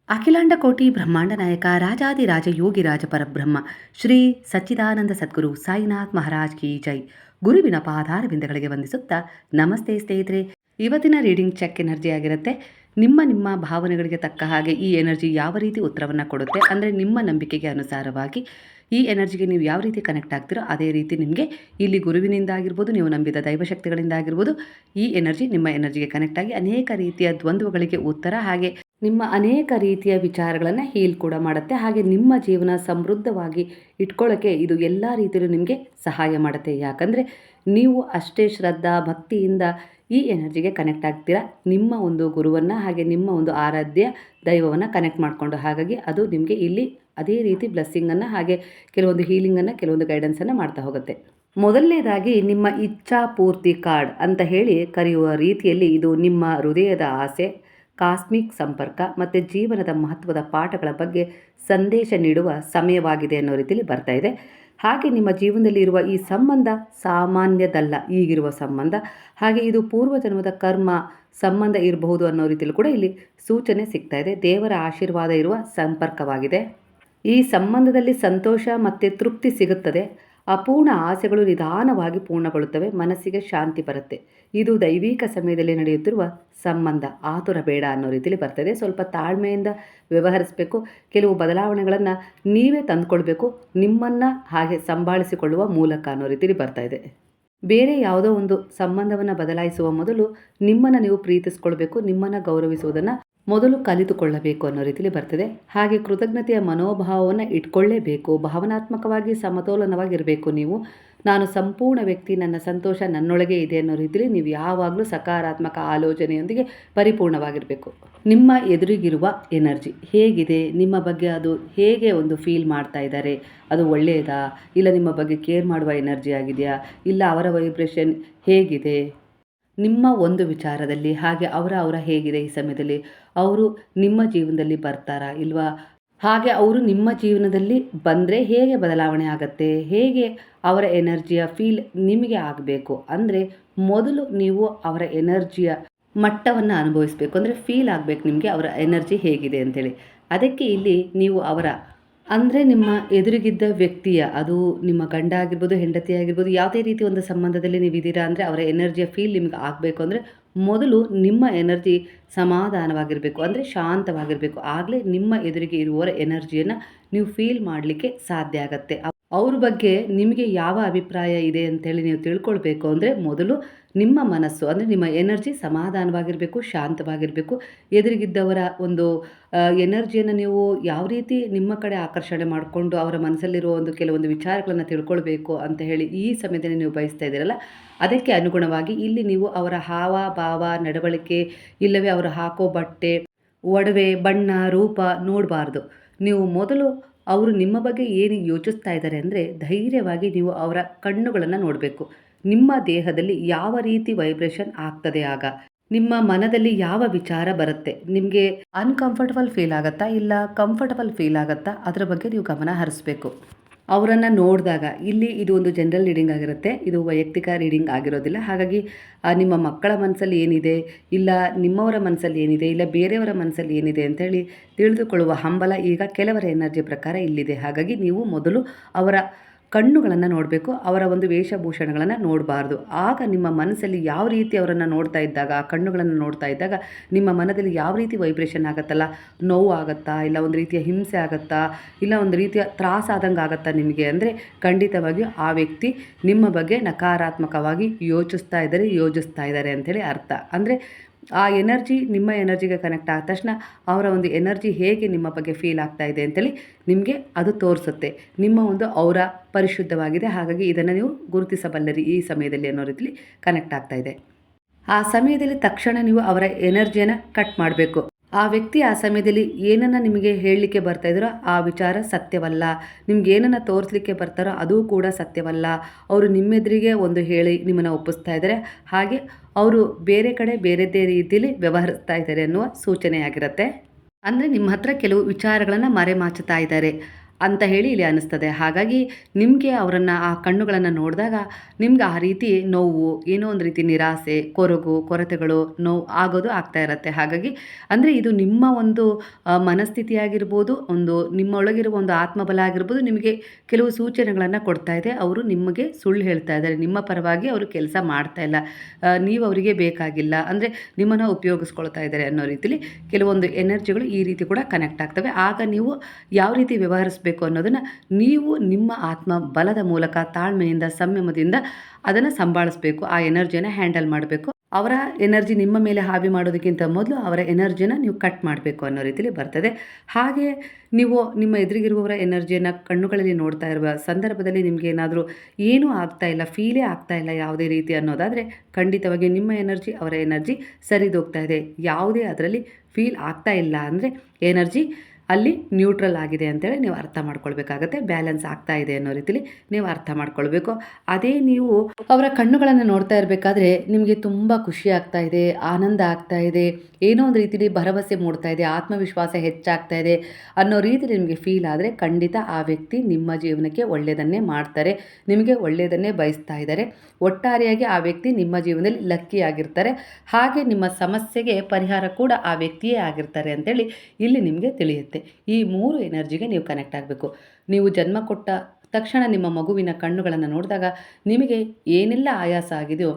ಅಖಿಲಾಂಡ ಕೋಟಿ ಬ್ರಹ್ಮಾಂಡ ನಾಯಕ ರಾಜಾದಿರಾಜ ಯೋಗಿರಾಜ ಪರಬ್ರಹ್ಮ ಶ್ರೀ ಸಚ್ಚಿದಾನಂದ ಸದ್ಗುರು ಸಾಯಿನಾಥ್ ಮಹಾರಾಜ್ ಕಿ ಜೈ. ಗುರುವಿನ ಪಾದಾರವಿಂದಗಳಿಗೆ ವಂದಿಸುತ್ತಾ ನಮಸ್ತೆ ಸ್ನೇಹಿತರೆ. ಇವತ್ತಿನ ರೀಡಿಂಗ್ ಚೆಕ್ ಎನರ್ಜಿ ಆಗಿರುತ್ತೆ. ನಿಮ್ಮ ಭಾವನೆಗಳಿಗೆ ತಕ್ಕ ಹಾಗೆ ಈ ಎನರ್ಜಿ ಯಾವ ರೀತಿ ಉತ್ತರವನ್ನು ಕೊಡುತ್ತೆ ಅಂದರೆ ನಿಮ್ಮ ನಂಬಿಕೆಗೆ ಅನುಸಾರವಾಗಿ ಈ ಎನರ್ಜಿಗೆ ನೀವು ಯಾವ ರೀತಿ ಕನೆಕ್ಟ್ ಆಗ್ತೀರೋ ಅದೇ ರೀತಿ ನಿಮಗೆ ಇಲ್ಲಿ ಗುರುವಿನಿಂದ ಆಗಿರ್ಬೋದು, ನೀವು ನಂಬಿದ ದೈವಶಕ್ತಿಗಳಿಂದ ಆಗಿರ್ಬೋದು, ಈ ಎನರ್ಜಿ ನಿಮ್ಮ ಎನರ್ಜಿಗೆ ಕನೆಕ್ಟ್ ಆಗಿ ಅನೇಕ ರೀತಿಯ ದ್ವಂದ್ವಗಳಿಗೆ ಉತ್ತರ, ಹಾಗೆ ನಿಮ್ಮ ಅನೇಕ ರೀತಿಯ ವಿಚಾರಗಳನ್ನು ಹೀಲ್ ಕೂಡ ಮಾಡುತ್ತೆ. ಹಾಗೆ ನಿಮ್ಮ ಜೀವನ ಸಮೃದ್ಧವಾಗಿ ಇಟ್ಕೊಳ್ಳೋಕ್ಕೆ ಇದು ಎಲ್ಲ ರೀತಿಯಲ್ಲೂ ನಿಮಗೆ ಸಹಾಯ ಮಾಡುತ್ತೆ. ಯಾಕಂದರೆ ನೀವು ಅಷ್ಟೇ ಶ್ರದ್ಧಾ ಭಕ್ತಿಯಿಂದ ಈ ಎನರ್ಜಿಗೆ ಕನೆಕ್ಟ್ ಆಗ್ತೀರಾ, ನಿಮ್ಮ ಒಂದು ಗುರುವನ್ನು ಹಾಗೆ ನಿಮ್ಮ ಒಂದು ಆರಾಧ್ಯ ದೈವವನ್ನು ಕನೆಕ್ಟ್ ಮಾಡಿಕೊಂಡು. ಹಾಗಾಗಿ ಅದು ನಿಮಗೆ ಇಲ್ಲಿ ಅದೇ ರೀತಿ ಬ್ಲೆಸ್ಸಿಂಗನ್ನು ಹಾಗೆ ಕೆಲವೊಂದು ಹೀಲಿಂಗನ್ನು, ಕೆಲವೊಂದು ಗೈಡೆನ್ಸನ್ನು ಮಾಡ್ತಾ ಹೋಗುತ್ತೆ. ಮೊದಲನೇದಾಗಿ ನಿಮ್ಮ ಇಚ್ಛಾ ಪೂರ್ತಿ ಕಾರ್ಡ್ ಅಂತ ಹೇಳಿ ಕರೆಯುವ ರೀತಿಯಲ್ಲಿ ಇದು ನಿಮ್ಮ ಹೃದಯದ ಆಸೆ, ಕಾಸ್ಮಿಕ್ ಸಂಪರ್ಕ ಮತ್ತು ಜೀವನದ ಮಹತ್ವದ ಪಾಠಗಳ ಬಗ್ಗೆ ಸಂದೇಶ ನೀಡುವ ಸಮಯವಾಗಿದೆ ಅನ್ನೋ ರೀತಿಯಲ್ಲಿ ಬರ್ತಾ ಇದೆ. ಹಾಗೆ ನಿಮ್ಮ ಜೀವನದಲ್ಲಿ ಇರುವ ಈ ಸಂಬಂಧ ಸಾಮಾನ್ಯದಲ್ಲ, ಈಗಿರುವ ಸಂಬಂಧ, ಹಾಗೆ ಇದು ಪೂರ್ವಜನ್ಮದ ಕರ್ಮ ಸಂಬಂಧ ಇರಬಹುದು ಅನ್ನೋ ರೀತಿಯಲ್ಲಿ ಕೂಡ ಇಲ್ಲಿ ಸೂಚನೆ ಸಿಗ್ತಾ ಇದೆ. ದೇವರ ಆಶೀರ್ವಾದ ಇರುವ ಸಂಪರ್ಕವಾಗಿದೆ. ಈ ಸಂಬಂಧದಲ್ಲಿ ಸಂತೋಷ ಮತ್ತು ತೃಪ್ತಿ ಸಿಗುತ್ತದೆ. ಅಪೂರ್ಣ ಆಸೆಗಳು ನಿಧಾನವಾಗಿ ಪೂರ್ಣಗೊಳ್ಳುತ್ತವೆ, ಮನಸ್ಸಿಗೆ ಶಾಂತಿ ಬರುತ್ತೆ. ಇದು ದೈವಿಕ ಸಮಯದಲ್ಲಿ ನಡೆಯುತ್ತಿರುವ ಸಂಬಂಧ, ಆತುರ ಬೇಡ ಅನ್ನೋ ರೀತಿಯಲ್ಲಿ ಬರ್ತದೆ. ಸ್ವಲ್ಪ ತಾಳ್ಮೆಯಿಂದ ವ್ಯವಹರಿಸಬೇಕು. ಕೆಲವು ಬದಲಾವಣೆಗಳನ್ನು ನೀವೇ ತಂದುಕೊಳ್ಬೇಕು, ನಿಮ್ಮನ್ನು ಹಾಗೆ ಸಂಭಾಳಿಸಿಕೊಳ್ಳುವ ಮೂಲಕ ಅನ್ನೋ ರೀತಿಯಲ್ಲಿ ಬರ್ತಾ ಇದೆ. ಬೇರೆ ಯಾವುದೋ ಒಂದು ಸಂಬಂಧವನ್ನು ಬದಲಾಯಿಸುವ ಮೊದಲು ನಿಮ್ಮನ್ನು ನೀವು ಪ್ರೀತಿಸ್ಕೊಳ್ಬೇಕು, ನಿಮ್ಮನ್ನು ಗೌರವಿಸುವುದನ್ನು ಮೊದಲು ಕಲಿತುಕೊಳ್ಳಬೇಕು ಅನ್ನೋ ರೀತಿಯಲ್ಲಿ ಬರ್ತದೆ. ಹಾಗೆ ಕೃತಜ್ಞತೆಯ ಮನೋಭಾವವನ್ನು ಇಟ್ಕೊಳ್ಳೇಬೇಕು. ಭಾವನಾತ್ಮಕವಾಗಿ ಸಮತೋಲನವಾಗಿರಬೇಕು. ನೀವು ನಾನು ಸಂಪೂರ್ಣ ವ್ಯಕ್ತಿ, ನನ್ನ ಸಂತೋಷ ನನ್ನೊಳಗೆ ಇದೆ ಅನ್ನೋ ರೀತಿಯಲ್ಲಿ ನೀವು ಯಾವಾಗಲೂ ಸಕಾರಾತ್ಮಕ ಆಲೋಚನೆಯೊಂದಿಗೆ ಪರಿಪೂರ್ಣವಾಗಿರಬೇಕು. ನಿಮ್ಮ ಎದುರಿಗಿರುವ ಎನರ್ಜಿ ಹೇಗಿದೆ, ನಿಮ್ಮ ಬಗ್ಗೆ ಅದು ಹೇಗೆ ಒಂದು ಫೀಲ್ ಮಾಡ್ತಾ ಇದ್ದಾರೆ, ಅದು ಒಳ್ಳೆಯದಾ, ಇಲ್ಲ ನಿಮ್ಮ ಬಗ್ಗೆ ಕೇರ್ ಮಾಡುವ ಎನರ್ಜಿ ಆಗಿದೆಯಾ, ಇಲ್ಲ ಅವರ ವೈಬ್ರೇಷನ್ ಹೇಗಿದೆ ನಿಮ್ಮ ಒಂದು ವಿಚಾರದಲ್ಲಿ, ಹಾಗೆ ಅವರ ಹೇಗಿದೆ ಈ ಸಮಯದಲ್ಲಿ, ಅವರು ನಿಮ್ಮ ಜೀವನದಲ್ಲಿ ಬರ್ತಾರಾ ಇಲ್ವಾ, ಹಾಗೆ ಅವರು ನಿಮ್ಮ ಜೀವನದಲ್ಲಿ ಬಂದರೆ ಹೇಗೆ ಬದಲಾವಣೆ ಆಗುತ್ತೆ, ಹೇಗೆ ಅವರ ಎನರ್ಜಿಯ ಫೀಲ್ ನಿಮಗೆ ಆಗಬೇಕು. ಅಂದರೆ ಮೊದಲು ನೀವು ಅವರ ಎನರ್ಜಿಯ ಮಟ್ಟವನ್ನು ಅನುಭವಿಸಬೇಕು, ಅಂದರೆ ಫೀಲ್ ಆಗಬೇಕು ನಿಮಗೆ ಅವರ ಎನರ್ಜಿ ಹೇಗಿದೆ ಅಂಥೇಳಿ. ಅದಕ್ಕೆ ಇಲ್ಲಿ ನೀವು ಅಂದರೆ ನಿಮ್ಮ ಎದುರಿಗಿದ್ದ ವ್ಯಕ್ತಿಯ, ಅದು ನಿಮ್ಮ ಗಂಡ ಆಗಿರ್ಬೋದು, ಹೆಂಡತಿ ಆಗಿರ್ಬೋದು, ಯಾವುದೇ ರೀತಿ ಒಂದು ಸಂಬಂಧದಲ್ಲಿ ನೀವು ಇದ್ದೀರಾ ಅಂದರೆ ಅವರ ಎನರ್ಜಿಯ ಫೀಲ್ ನಿಮ್ಗೆ ಆಗಬೇಕು ಅಂದರೆ ಮೊದಲು ನಿಮ್ಮ ಎನರ್ಜಿ ಸಮಾಧಾನವಾಗಿರಬೇಕು, ಅಂದರೆ ಶಾಂತವಾಗಿರಬೇಕು. ಆಗಲೇ ನಿಮ್ಮ ಎದುರಿಗೆ ಇರುವವರ ಎನರ್ಜಿಯನ್ನು ನೀವು ಫೀಲ್ ಮಾಡಲಿಕ್ಕೆ ಸಾಧ್ಯ ಆಗತ್ತೆ. ಅವ್ರ ಬಗ್ಗೆ ನಿಮಗೆ ಯಾವ ಅಭಿಪ್ರಾಯ ಇದೆ ಅಂತೇಳಿ ನೀವು ತಿಳ್ಕೊಳ್ಬೇಕು ಅಂದರೆ ಮೊದಲು ನಿಮ್ಮ ಮನಸ್ಸು, ಅಂದರೆ ನಿಮ್ಮ ಎನರ್ಜಿ ಸಮಾಧಾನವಾಗಿರಬೇಕು, ಶಾಂತವಾಗಿರಬೇಕು. ಎದುರಿಗಿದ್ದವರ ಒಂದು ಎನರ್ಜಿಯನ್ನು ನೀವು ಯಾವ ರೀತಿ ನಿಮ್ಮ ಕಡೆ ಆಕರ್ಷಣೆ ಮಾಡಿಕೊಂಡು ಅವರ ಮನಸ್ಸಲ್ಲಿರುವ ಒಂದು ಕೆಲವೊಂದು ವಿಚಾರಗಳನ್ನು ತಿಳ್ಕೊಳ್ಬೇಕು ಅಂತ ಹೇಳಿ ಈ ಸಮಯದಲ್ಲಿ ನೀವು ಬಯಸ್ತಾ ಇದ್ದೀರಲ್ಲ, ಅದಕ್ಕೆ ಅನುಗುಣವಾಗಿ ಇಲ್ಲಿ ನೀವು ಅವರ ಹಾವ ಭಾವ, ನಡವಳಿಕೆ, ಇಲ್ಲವೇ ಅವರು ಹಾಕೋ ಬಟ್ಟೆ, ಒಡವೆ, ಬಣ್ಣ, ರೂಪ ನೋಡಬಾರ್ದು. ನೀವು ಮೊದಲು ಅವರು ನಿಮ್ಮ ಬಗ್ಗೆ ಏನು ಯೋಚಿಸ್ತಾ ಇದ್ದಾರೆ ಅಂದರೆ ಧೈರ್ಯವಾಗಿ ನೀವು ಅವರ ಕಣ್ಣುಗಳನ್ನು ನೋಡಬೇಕು. ನಿಮ್ಮ ದೇಹದಲ್ಲಿ ಯಾವ ರೀತಿ ವೈಬ್ರೇಷನ್ ಆಗ್ತದೆ, ಆಗ ನಿಮ್ಮ ಮನದಲ್ಲಿ ಯಾವ ವಿಚಾರ ಬರುತ್ತೆ, ನಿಮಗೆ ಅನ್ಕಂಫರ್ಟಬಲ್ ಫೀಲ್ ಆಗುತ್ತಾ ಇಲ್ಲ ಕಂಫರ್ಟಬಲ್ ಫೀಲ್ ಆಗುತ್ತಾ, ಅದರ ಬಗ್ಗೆ ನೀವು ಗಮನ ಹರಿಸ್ಬೇಕು. ಅವರನ್ನು ನೋಡಿದಾಗ ಇಲ್ಲಿ ಇದು ಒಂದು ಜನರಲ್ ರೀಡಿಂಗ್ ಆಗಿರುತ್ತೆ, ಇದು ವೈಯಕ್ತಿಕ ರೀಡಿಂಗ್ ಆಗಿರೋದಿಲ್ಲ. ಹಾಗಾಗಿ ನಿಮ್ಮ ಮಕ್ಕಳ ಮನಸ್ಸಲ್ಲಿ ಏನಿದೆ, ಇಲ್ಲ ನಿಮ್ಮವರ ಮನಸ್ಸಲ್ಲಿ ಏನಿದೆ, ಇಲ್ಲ ಬೇರೆಯವರ ಮನಸ್ಸಲ್ಲಿ ಏನಿದೆ ಅಂಥೇಳಿ ತಿಳಿದುಕೊಳ್ಳುವ ಹಂಬಲ ಈಗ ಕೆಲವರ ಎನರ್ಜಿ ಪ್ರಕಾರ ಇಲ್ಲಿದೆ. ಹಾಗಾಗಿ ನೀವು ಮೊದಲು ಅವರ ಕಣ್ಣುಗಳನ್ನು ನೋಡಬೇಕು, ಅವರ ಒಂದು ವೇಷಭೂಷಣಗಳನ್ನು ನೋಡಬಾರ್ದು. ಆಗ ನಿಮ್ಮ ಮನಸ್ಸಲ್ಲಿ ಯಾವ ರೀತಿ ಅವರನ್ನು ನೋಡ್ತಾ ಇದ್ದಾಗ, ಆ ಕಣ್ಣುಗಳನ್ನು ನೋಡ್ತಾ ಇದ್ದಾಗ ನಿಮ್ಮ ಮನದಲ್ಲಿ ಯಾವ ರೀತಿ ವೈಬ್ರೇಷನ್ ಆಗುತ್ತಲ್ಲ, ನೋವು ಆಗುತ್ತಾ, ಇಲ್ಲ ಒಂದು ರೀತಿಯ ಹಿಂಸೆ ಆಗುತ್ತಾ, ಇಲ್ಲ ಒಂದು ರೀತಿಯ ತ್ರಾಸಾದಂಗೆ ಆಗುತ್ತಾ ನಿಮಗೆ, ಅಂದರೆ ಖಂಡಿತವಾಗಿಯೂ ಆ ವ್ಯಕ್ತಿ ನಿಮ್ಮ ಬಗ್ಗೆ ನಕಾರಾತ್ಮಕವಾಗಿ ಯೋಚಿಸ್ತಾ ಇದ್ದಾರೆ ಅಂಥೇಳಿ ಅರ್ಥ. ಅಂದರೆ ಆ ಎನರ್ಜಿ ನಿಮ್ಮ ಎನರ್ಜಿಗೆ ಕನೆಕ್ಟ್ ಆದ ತಕ್ಷಣ ಅವರ ಒಂದು ಎನರ್ಜಿ ಹೇಗೆ ನಿಮ್ಮ ಬಗ್ಗೆ ಫೀಲ್ ಆಗ್ತಾ ಇದೆ ಅಂತೇಳಿ ನಿಮಗೆ ಅದು ತೋರಿಸುತ್ತೆ. ನಿಮ್ಮ ಒಂದು ಔರ ಪರಿಶುದ್ಧವಾಗಿದೆ, ಹಾಗಾಗಿ ಇದನ್ನು ನೀವು ಗುರುತಿಸಬಲ್ಲರಿ ಈ ಸಮಯದಲ್ಲಿ ಅನ್ನೋ ರೀತಿಲಿ ಕನೆಕ್ಟ್ ಆಗ್ತಾ ಇದೆ. ಆ ಸಮಯದಲ್ಲಿ ತಕ್ಷಣ ನೀವು ಅವರ ಎನರ್ಜಿಯನ್ನು ಕಟ್ ಮಾಡಬೇಕು. ಆ ವ್ಯಕ್ತಿ ಆ ಸಮಯದಲ್ಲಿ ಏನನ್ನು ನಿಮಗೆ ಹೇಳಲಿಕ್ಕೆ ಬರ್ತಾ ಇದ್ದಾರೋ ಆ ವಿಚಾರ ಸತ್ಯವಲ್ಲ, ನಿಮ್ಗೆ ಏನನ್ನು ತೋರಿಸ್ಲಿಕ್ಕೆ ಬರ್ತಾರೋ ಅದು ಕೂಡ ಸತ್ಯವಲ್ಲ. ಅವರು ನಿಮ್ಮೆದುರಿಗೆ ಒಂದು ಹೇಳಿ ನಿಮ್ಮನ್ನು ಒಪ್ಪಿಸ್ತಾ ಇದ್ದಾರೆ, ಹಾಗೆ ಅವರು ಬೇರೆ ಕಡೆ ಬೇರೆದೇ ರೀತಿಯಲ್ಲಿ ವ್ಯವಹರಿಸ್ತಾ ಇದ್ದಾರೆ ಅನ್ನುವ ಸೂಚನೆಯಾಗಿರುತ್ತೆ. ಅಂದರೆ ನಿಮ್ಮ ಹತ್ರ ಕೆಲವು ವಿಚಾರಗಳನ್ನು ಮರೆಮಾಚುತ್ತಾ ಇದ್ದಾರೆ. ಅಂತ ಹೇಳಿ ಇಲ್ಲಿ ಅನ್ನಿಸ್ತದೆ. ಹಾಗಾಗಿ ನಿಮಗೆ ಅವರನ್ನು ಆ ಕಣ್ಣುಗಳನ್ನು ನೋಡಿದಾಗ ನಿಮ್ಗೆ ಆ ರೀತಿ ನೋವು, ಏನೋ ಒಂದು ರೀತಿ ನಿರಾಸೆ, ಕೊರಗು, ಕೊರತೆಗಳು, ನೋವು ಆಗೋದು ಆಗ್ತಾ ಇರುತ್ತೆ. ಹಾಗಾಗಿ ಅಂದರೆ ಇದು ನಿಮ್ಮ ಒಂದು ಮನಸ್ಥಿತಿಯಾಗಿರ್ಬೋದು, ಒಂದು ನಿಮ್ಮೊಳಗಿರುವ ಒಂದು ಆತ್ಮಬಲ ಆಗಿರ್ಬೋದು, ನಿಮಗೆ ಕೆಲವು ಸೂಚನೆಗಳನ್ನು ಕೊಡ್ತಾ ಇದೆ. ಅವರು ನಿಮಗೆ ಸುಳ್ಳು ಹೇಳ್ತಾ ಇದ್ದಾರೆ, ನಿಮ್ಮ ಪರವಾಗಿ ಅವರು ಕೆಲಸ ಮಾಡ್ತಾ ಇಲ್ಲ, ನೀವು ಅವರಿಗೆ ಬೇಕಾಗಿಲ್ಲ, ಅಂದರೆ ನಿಮ್ಮನ್ನು ಉಪಯೋಗಿಸ್ಕೊಳ್ತಾ ಇದ್ದಾರೆ ಅನ್ನೋ ರೀತಿಲಿ ಕೆಲವೊಂದು ಎನರ್ಜಿಗಳು ಈ ರೀತಿ ಕೂಡ ಕನೆಕ್ಟ್ ಆಗ್ತವೆ. ಆಗ ನೀವು ಯಾವ ರೀತಿ ವ್ಯವಹರಿಸಬೇಕು ಅನ್ನೋದನ್ನು ನೀವು ನಿಮ್ಮ ಆತ್ಮ ಬಲದ ಮೂಲಕ ತಾಳ್ಮೆಯಿಂದ ಸಂಯಮದಿಂದ ಅದನ್ನು ಸಂಭಾಳಿಸ್ಬೇಕು. ಆ ಎನರ್ಜಿಯನ್ನು ಹ್ಯಾಂಡಲ್ ಮಾಡಬೇಕು. ಅವರ ಎನರ್ಜಿ ನಿಮ್ಮ ಮೇಲೆ ಹಾವಿ ಮಾಡೋದಕ್ಕಿಂತ ಮೊದಲು ಅವರ ಎನರ್ಜಿನ ನೀವು ಕಟ್ ಮಾಡಬೇಕು ಅನ್ನೋ ರೀತಿಲಿ ಬರ್ತದೆ. ಹಾಗೆ ನೀವು ನಿಮ್ಮ ಎದುರಿಗಿರುವವರ ಎನರ್ಜಿಯನ್ನು ಕಣ್ಣುಗಳಲ್ಲಿ ನೋಡ್ತಾ ಇರುವ ಸಂದರ್ಭದಲ್ಲಿ ನಿಮಗೆ ಏನಾದರೂ ಏನೂ ಆಗ್ತಾ ಇಲ್ಲ, ಫೀಲೇ ಆಗ್ತಾ ಇಲ್ಲ ಯಾವುದೇ ರೀತಿ ಅನ್ನೋದಾದರೆ ಖಂಡಿತವಾಗಿ ನಿಮ್ಮ ಎನರ್ಜಿ ಅವರ ಎನರ್ಜಿ ಸರಿದೋಗ್ತಾ ಇದೆ. ಯಾವುದೇ ಅದರಲ್ಲಿ ಫೀಲ್ ಆಗ್ತಾ ಇಲ್ಲ ಅಂದರೆ ಎನರ್ಜಿ ಅಲ್ಲಿ ನ್ಯೂಟ್ರಲ್ ಆಗಿದೆ ಅಂತೇಳಿ ನೀವು ಅರ್ಥ ಮಾಡ್ಕೊಳ್ಬೇಕಾಗತ್ತೆ. ಬ್ಯಾಲೆನ್ಸ್ ಆಗ್ತಾ ಇದೆ ಅನ್ನೋ ರೀತಿಲಿ ನೀವು ಅರ್ಥ ಮಾಡ್ಕೊಳ್ಬೇಕು. ಅದೇ ನೀವು ಅವರ ಕಣ್ಣುಗಳನ್ನು ನೋಡ್ತಾ ಇರಬೇಕಾದ್ರೆ ನಿಮಗೆ ತುಂಬ ಖುಷಿ ಆಗ್ತಾ ಇದೆ, ಆನಂದ ಆಗ್ತಾ ಇದೆ, ಏನೋ ಒಂದು ರೀತಿಲಿ ಭರವಸೆ ಮೂಡ್ತಾ ಇದೆ, ಆತ್ಮವಿಶ್ವಾಸ ಹೆಚ್ಚಾಗ್ತಾ ಇದೆ ಅನ್ನೋ ರೀತಿಲಿ ನಿಮಗೆ ಫೀಲ್ ಆದರೆ ಖಂಡಿತ ಆ ವ್ಯಕ್ತಿ ನಿಮ್ಮ ಜೀವನಕ್ಕೆ ಒಳ್ಳೆಯದನ್ನೇ ಮಾಡ್ತಾರೆ, ನಿಮಗೆ ಒಳ್ಳೆಯದನ್ನೇ ಬಯಸ್ತಾ ಇದ್ದಾರೆ. ಒಟ್ಟಾರೆಯಾಗಿ ಆ ವ್ಯಕ್ತಿ ನಿಮ್ಮ ಜೀವನದಲ್ಲಿ ಲಕ್ಕಿ ಆಗಿರ್ತಾರೆ. ಹಾಗೆ ನಿಮ್ಮ ಸಮಸ್ಯೆಗೆ ಪರಿಹಾರ ಕೂಡ ಆ ವ್ಯಕ್ತಿಯೇ ಆಗಿರ್ತಾರೆ ಅಂತೇಳಿ ಇಲ್ಲಿ ನಿಮಗೆ ತಿಳಿಯುತ್ತೆ. ಈ 3 ಎನರ್ಜಿಗೆ ನೀವು ಕನೆಕ್ಟ್ ಆಗಬೇಕು. ನೀವು ಜನ್ಮ ಕೊಟ್ಟ ತಕ್ಷಣ ನಿಮ್ಮ ಮಗುವಿನ ಕಣ್ಣುಗಳನ್ನು ನೋಡಿದಾಗ ನಿಮಗೆ ಏನೆಲ್ಲ ಆಯಾಸ ಆಗಿದೆಯೋ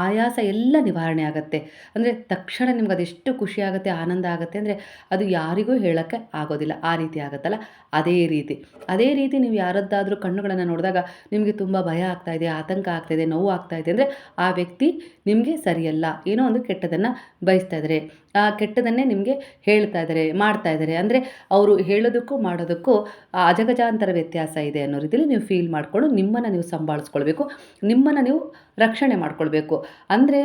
ಆಯಾಸ ಎಲ್ಲ ನಿವಾರಣೆ ಆಗುತ್ತೆ. ಅಂದರೆ ತಕ್ಷಣ ನಿಮ್ಗೆ ಅದೆಷ್ಟು ಖುಷಿ ಆಗುತ್ತೆ, ಆನಂದ ಆಗುತ್ತೆ ಅಂದರೆ ಅದು ಯಾರಿಗೂ ಹೇಳೋಕ್ಕೆ ಆಗೋದಿಲ್ಲ. ಆ ರೀತಿ ಆಗುತ್ತಲ್ಲ, ಅದೇ ರೀತಿ ನೀವು ಯಾರದ್ದಾದರೂ ಕಣ್ಣುಗಳನ್ನು ನೋಡಿದಾಗ ನಿಮಗೆ ತುಂಬ ಭಯ ಆಗ್ತಾಯಿದೆ, ಆತಂಕ ಆಗ್ತಾಯಿದೆ, ನೋವು ಆಗ್ತಾಯಿದೆ ಅಂದರೆ ಆ ವ್ಯಕ್ತಿ ನಿಮಗೆ ಸರಿಯಲ್ಲ, ಏನೋ ಒಂದು ಕೆಟ್ಟದನ್ನು ಬಯಸ್ತಾ ಇದ್ದಾರೆ, ಆ ಕೆಟ್ಟದನ್ನೇ ನಿಮಗೆ ಹೇಳ್ತಾ ಇದ್ದಾರೆ, ಮಾಡ್ತಾ ಇದ್ದಾರೆ. ಅಂದರೆ ಅವರು ಹೇಳೋದಕ್ಕೂ ಮಾಡೋದಕ್ಕೂ ಅಜಗಜಾಂತರ ವ್ಯತ್ಯಾಸ ಇದೆ ಅನ್ನೋ ರೀತಿಯಲ್ಲಿ ನೀವು ಫೀಲ್ ಮಾಡಿಕೊಂಡು ನಿಮ್ಮನ್ನು ನೀವು ಸಂಭಾಳಿಸ್ಕೊಳ್ಬೇಕು, ನಿಮ್ಮನ್ನು ನೀವು ರಕ್ಷಣೆ ಮಾಡ್ಕೊಳ್ಬೇಕು. ಅಂದರೆ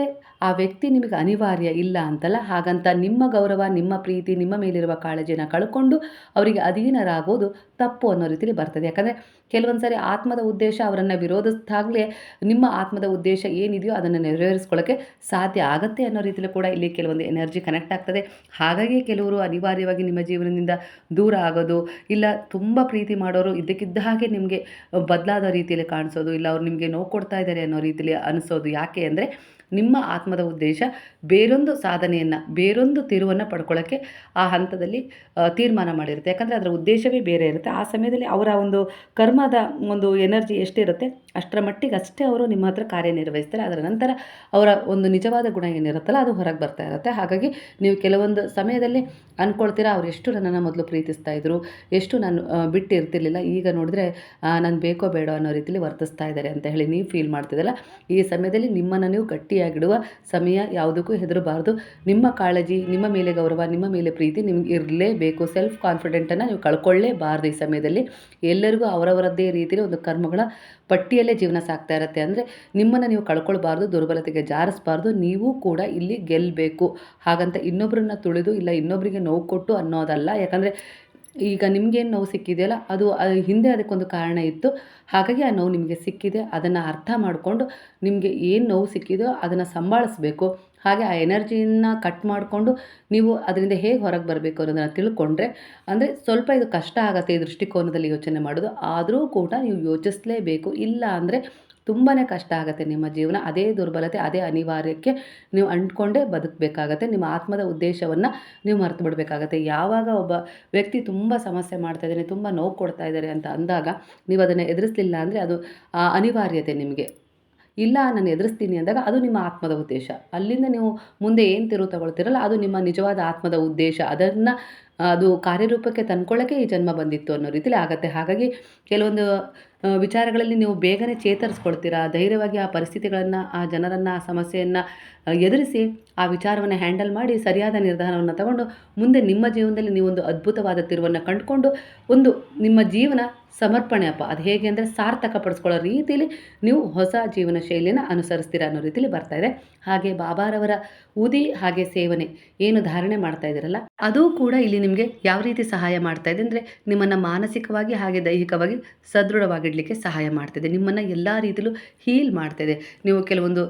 ಆ ವ್ಯಕ್ತಿ ನಿಮಗೆ ಅನಿವಾರ್ಯ ಇಲ್ಲ ಅಂತಲ್ಲ, ಹಾಗಂತ ನಿಮ್ಮ ಗೌರವ, ನಿಮ್ಮ ಪ್ರೀತಿ, ನಿಮ್ಮ ಮೇಲಿರುವ ಕಾಳಜಿನ ಕಳ್ಕೊಂಡು ಅವರಿಗೆ ಅಧೀನರಾಗೋದು ತಪ್ಪು ಅನ್ನೋ ರೀತಿಯಲ್ಲಿ ಬರ್ತದೆ. ಯಾಕಂದರೆ ಕೆಲವೊಂದು ಸಾರಿ ಆತ್ಮದ ಉದ್ದೇಶ ಅವರನ್ನು ವಿರೋಧಿಸಿದಾಗಲೇ ನಿಮ್ಮ ಆತ್ಮದ ಉದ್ದೇಶ ಏನಿದೆಯೋ ಅದನ್ನು ನೆರವೇರಿಸ್ಕೊಳ್ಳೋಕ್ಕೆ ಸಾಧ್ಯ ಆಗುತ್ತೆ ಅನ್ನೋ ರೀತಿಯಲ್ಲಿ ಕೂಡ ಇಲ್ಲಿ ಕೆಲವೊಂದು ಎನರ್ಜಿ ಕನೆಕ್ಟ್ ಆಗ್ತದೆ. ಹಾಗಾಗಿ ಕೆಲವರು ಅನಿವಾರ್ಯವಾಗಿ ನಿಮ್ಮ ಜೀವನದಿಂದ ದೂರ ಆಗೋದು, ಇಲ್ಲ ತುಂಬ ಪ್ರೀತಿ ಮಾಡೋರು ಇದ್ದಕ್ಕಿದ್ದ ಹಾಗೆ ನಿಮಗೆ ಬದಲಾದ ರೀತಿಯಲ್ಲಿ ಕಾಣಿಸೋದು, ಇಲ್ಲ ಅವ್ರು ನಿಮಗೆ ನೋವು ಕೊಡ್ತಾ ಇದ್ದಾರೆ ಅನ್ನೋ ರೀತಿಯಲ್ಲಿ ಅನಿಸೋದು. ಯಾಕೆ ಅಂದರೆ ನಿಮ್ಮ ಆತ್ಮದ ಉದ್ದೇಶ ಬೇರೊಂದು ಸಾಧನೆಯನ್ನು, ಬೇರೊಂದು ತಿರುವನ್ನು ಪಡ್ಕೊಳ್ಳೋಕ್ಕೆ ಆ ಹಂತದಲ್ಲಿ ತೀರ್ಮಾನ ಮಾಡಿರುತ್ತೆ. ಯಾಕಂದರೆ ಅದರ ಉದ್ದೇಶವೇ ಬೇರೆ ಇರುತ್ತೆ. ಆ ಸಮಯದಲ್ಲಿ ಅವರ ಒಂದು ಕರ್ಮದ ಒಂದು ಎನರ್ಜಿ ಎಷ್ಟಿರುತ್ತೆ ಅಷ್ಟರ ಮಟ್ಟಿಗೆ ಅಷ್ಟೇ ಅವರು ನಿಮ್ಮ ಹತ್ರ ಕಾರ್ಯನಿರ್ವಹಿಸ್ತಾರೆ. ಅದರ ನಂತರ ಅವರ ಒಂದು ನಿಜವಾದ ಗುಣ ಏನಿರುತ್ತಲ್ಲ ಅದು ಹೊರಗೆ ಬರ್ತಾ ಇರುತ್ತೆ. ಹಾಗಾಗಿ ನೀವು ಕೆಲವೊಂದು ಸಮಯದಲ್ಲಿ ಅಂದ್ಕೊಳ್ತೀರಾ, ಅವ್ರು ಎಷ್ಟು ನನ್ನನ್ನು ಮೊದಲು ಪ್ರೀತಿಸ್ತಾ ಇದ್ರು, ಎಷ್ಟು ನಾನು ಬಿಟ್ಟು ಇರ್ತಿರ್ಲಿಲ್ಲ, ಈಗ ನೋಡಿದ್ರೆ ನಾನು ಬೇಕೋ ಬೇಡೋ ಅನ್ನೋ ರೀತಿಯಲ್ಲಿ ವರ್ತಿಸ್ತಾ ಇದ್ದಾರೆ ಅಂತ ಹೇಳಿ ನೀವು ಫೀಲ್ ಮಾಡ್ತಿದ್ದಲ್ಲ, ಈ ಸಮಯದಲ್ಲಿ ನಿಮ್ಮನ್ನು ನೀವು ಗಟ್ಟಿಯಾಗಿಡುವ ಸಮಯ. ಯಾವುದಕ್ಕೂ ಹೆದರಬಾರ್ದು. ನಿಮ್ಮ ಕಾಳಜಿ, ನಿಮ್ಮ ಮೇಲೆ ಗೌರವ, ನಿಮ್ಮ ಮೇಲೆ ಪ್ರೀತಿ ನಿಮ್ಗೆ ಇರಲೇಬೇಕು. ಸೆಲ್ಫ್ ಕಾನ್ಫಿಡೆಂಟನ್ನು ನೀವು ಕಳ್ಕೊಳ್ಳೇಬಾರ್ದು. ಈ ಸಮಯದಲ್ಲಿ ಎಲ್ಲರಿಗೂ ಅವರವರದ್ದೇ ರೀತಿಯಲ್ಲಿ ಒಂದು ಕರ್ಮಗಳ ಪಟ್ಟಿಯಲ್ಲೇ ಜೀವನ ಸಾಗ್ತಾ ಇರುತ್ತೆ. ಅಂದರೆ ನಿಮ್ಮನ್ನು ನೀವು ಕಳ್ಕೊಳ್ಬಾರ್ದು, ದುರ್ಬಲತೆಗೆ ಜಾರಿಸಬಾರ್ದು. ನೀವು ಕೂಡ ಇಲ್ಲಿ ಗೆಲ್ಲಬೇಕು. ಹಾಗಂತ ಇನ್ನೊಬ್ಬರನ್ನ ತುಳಿದು, ಇಲ್ಲ ಇನ್ನೊಬ್ಬರಿಗೆ ನೋವು ಕೊಟ್ಟು ಅನ್ನೋದಲ್ಲ. ಯಾಕಂದರೆ ಈಗ ನಿಮಗೇನು ನೋವು ಸಿಕ್ಕಿದೆಯಲ್ಲ ಅದು ಹಿಂದೆ ಅದಕ್ಕೊಂದು ಕಾರಣ ಇತ್ತು. ಹಾಗಾಗಿ ಆ ನೋವು ನಿಮಗೆ ಸಿಕ್ಕಿದೆ. ಅದನ್ನು ಅರ್ಥ ಮಾಡಿಕೊಂಡು ನಿಮಗೆ ಏನು ನೋವು ಸಿಕ್ಕಿದೆಯೋ ಅದನ್ನು ಸಂಭಾಳಿಸ್ಬೇಕು. ಹಾಗೆ ಆ ಎನರ್ಜಿನ ಕಟ್ ಮಾಡಿಕೊಂಡು ನೀವು ಅದರಿಂದ ಹೇಗೆ ಹೊರಗೆ ಬರಬೇಕು ಅನ್ನೋದನ್ನು ತಿಳ್ಕೊಂಡ್ರೆ, ಅಂದರೆ ಸ್ವಲ್ಪ ಇದು ಕಷ್ಟ ಆಗುತ್ತೆ ಈ ದೃಷ್ಟಿಕೋನದಲ್ಲಿ ಯೋಚನೆ ಮಾಡೋದು, ಆದರೂ ಕೂಡ ನೀವು ಯೋಚಿಸಲೇಬೇಕು. ಇಲ್ಲ ಅಂದರೆ ತುಂಬಾ ಕಷ್ಟ ಆಗುತ್ತೆ ನಿಮ್ಮ ಜೀವನ. ಅದೇ ದುರ್ಬಲತೆ, ಅದೇ ಅನಿವಾರ್ಯಕ್ಕೆ ನೀವು ಅಂಟ್ಕೊಂಡೇ ಬದುಕಬೇಕಾಗತ್ತೆ. ನಿಮ್ಮ ಆತ್ಮದ ಉದ್ದೇಶವನ್ನು ನೀವು ಮರೆತು ಬಿಡಬೇಕಾಗತ್ತೆ. ಯಾವಾಗ ಒಬ್ಬ ವ್ಯಕ್ತಿ ತುಂಬ ಸಮಸ್ಯೆ ಮಾಡ್ತಾ ಇದ್ದಾನೆ, ತುಂಬ ನೋವು ಕೊಡ್ತಾ ಇದ್ದಾರೆ ಅಂತ ಅಂದಾಗ ನೀವು ಅದನ್ನು ಎದುರಿಸಲಿಲ್ಲ ಅಂದರೆ ಅದು ಅನಿವಾರ್ಯತೆ ನಿಮಗೆ. ಇಲ್ಲ ನಾನು ಎದುರಿಸ್ತೀನಿ ಅಂದಾಗ ಅದು ನಿಮ್ಮ ಆತ್ಮದ ಉದ್ದೇಶ. ಅಲ್ಲಿಂದ ನೀವು ಮುಂದೆ ಏನು ತಿರುವು ತಗೊಳ್ತೀರಲ್ಲ ಅದು ನಿಮ್ಮ ನಿಜವಾದ ಆತ್ಮದ ಉದ್ದೇಶ. ಅದನ್ನು ಅದು ಕಾರ್ಯರೂಪಕ್ಕೆ ತಂದ್ಕೊಳ್ಳೋಕ್ಕೆ ಈ ಜನ್ಮ ಬಂದಿತ್ತು ಅನ್ನೋ ರೀತಿಲಿ ಆಗುತ್ತೆ. ಹಾಗಾಗಿ ಕೆಲವೊಂದು ವಿಚಾರಗಳಲ್ಲಿ ನೀವು ಬೇಗನೆ ಚೇತರಿಸ್ಕೊಳ್ತೀರಾ. ಧೈರ್ಯವಾಗಿ ಆ ಪರಿಸ್ಥಿತಿಗಳನ್ನು, ಆ ಜನರನ್ನು, ಆ ಸಮಸ್ಯೆಯನ್ನು ಎದುರಿಸಿ ಆ ವಿಚಾರವನ್ನು ಹ್ಯಾಂಡಲ್ ಮಾಡಿ ಸರಿಯಾದ ನಿರ್ಧಾರವನ್ನು ತಗೊಂಡು ಮುಂದೆ ನಿಮ್ಮ ಜೀವನದಲ್ಲಿ ನೀವೊಂದು ಅದ್ಭುತವಾದ ತಿರುವನ್ನು ಕಂಡುಕೊಂಡು ಒಂದು ನಿಮ್ಮ ಜೀವನ ಸಮರ್ಪಣೆ ಅದು ಹೇಗೆ ಅಂದರೆ ಸಾರ್ಥಕ ಪಡಿಸ್ಕೊಳ್ಳೋ ರೀತಿಯಲ್ಲಿ ನೀವು ಹೊಸ ಜೀವನ ಶೈಲಿಯನ್ನು ಅನುಸರಿಸ್ತೀರಾ ಅನ್ನೋ ರೀತಿಯಲ್ಲಿ ಬರ್ತಾ ಇದೆ. ಹಾಗೆ ಬಾಬಾರವರ ಉದಿ ಹಾಗೆ ಸೇವನೆ ಏನು ಧಾರಣೆ ಮಾಡ್ತಾ ಇದ್ದೀರಲ್ಲ ಅದು ಕೂಡ ಇಲ್ಲಿ ನಿಮಗೆ ಯಾವ ರೀತಿ ಸಹಾಯ ಮಾಡ್ತಾ ಇದೆ ಅಂದರೆ ನಿಮ್ಮನ್ನು ಮಾನಸಿಕವಾಗಿ ಹಾಗೆ ದೈಹಿಕವಾಗಿ ಸದೃಢವಾಗಿಡಲಿಕ್ಕೆ ಸಹಾಯ ಮಾಡ್ತಿದೆ. ನಿಮ್ಮನ್ನು ಎಲ್ಲ ರೀತಿಯಲ್ಲೂ ಹೀಲ್ ಮಾಡ್ತಿದೆ. ನೀವು ಕೆಲವೊಂದು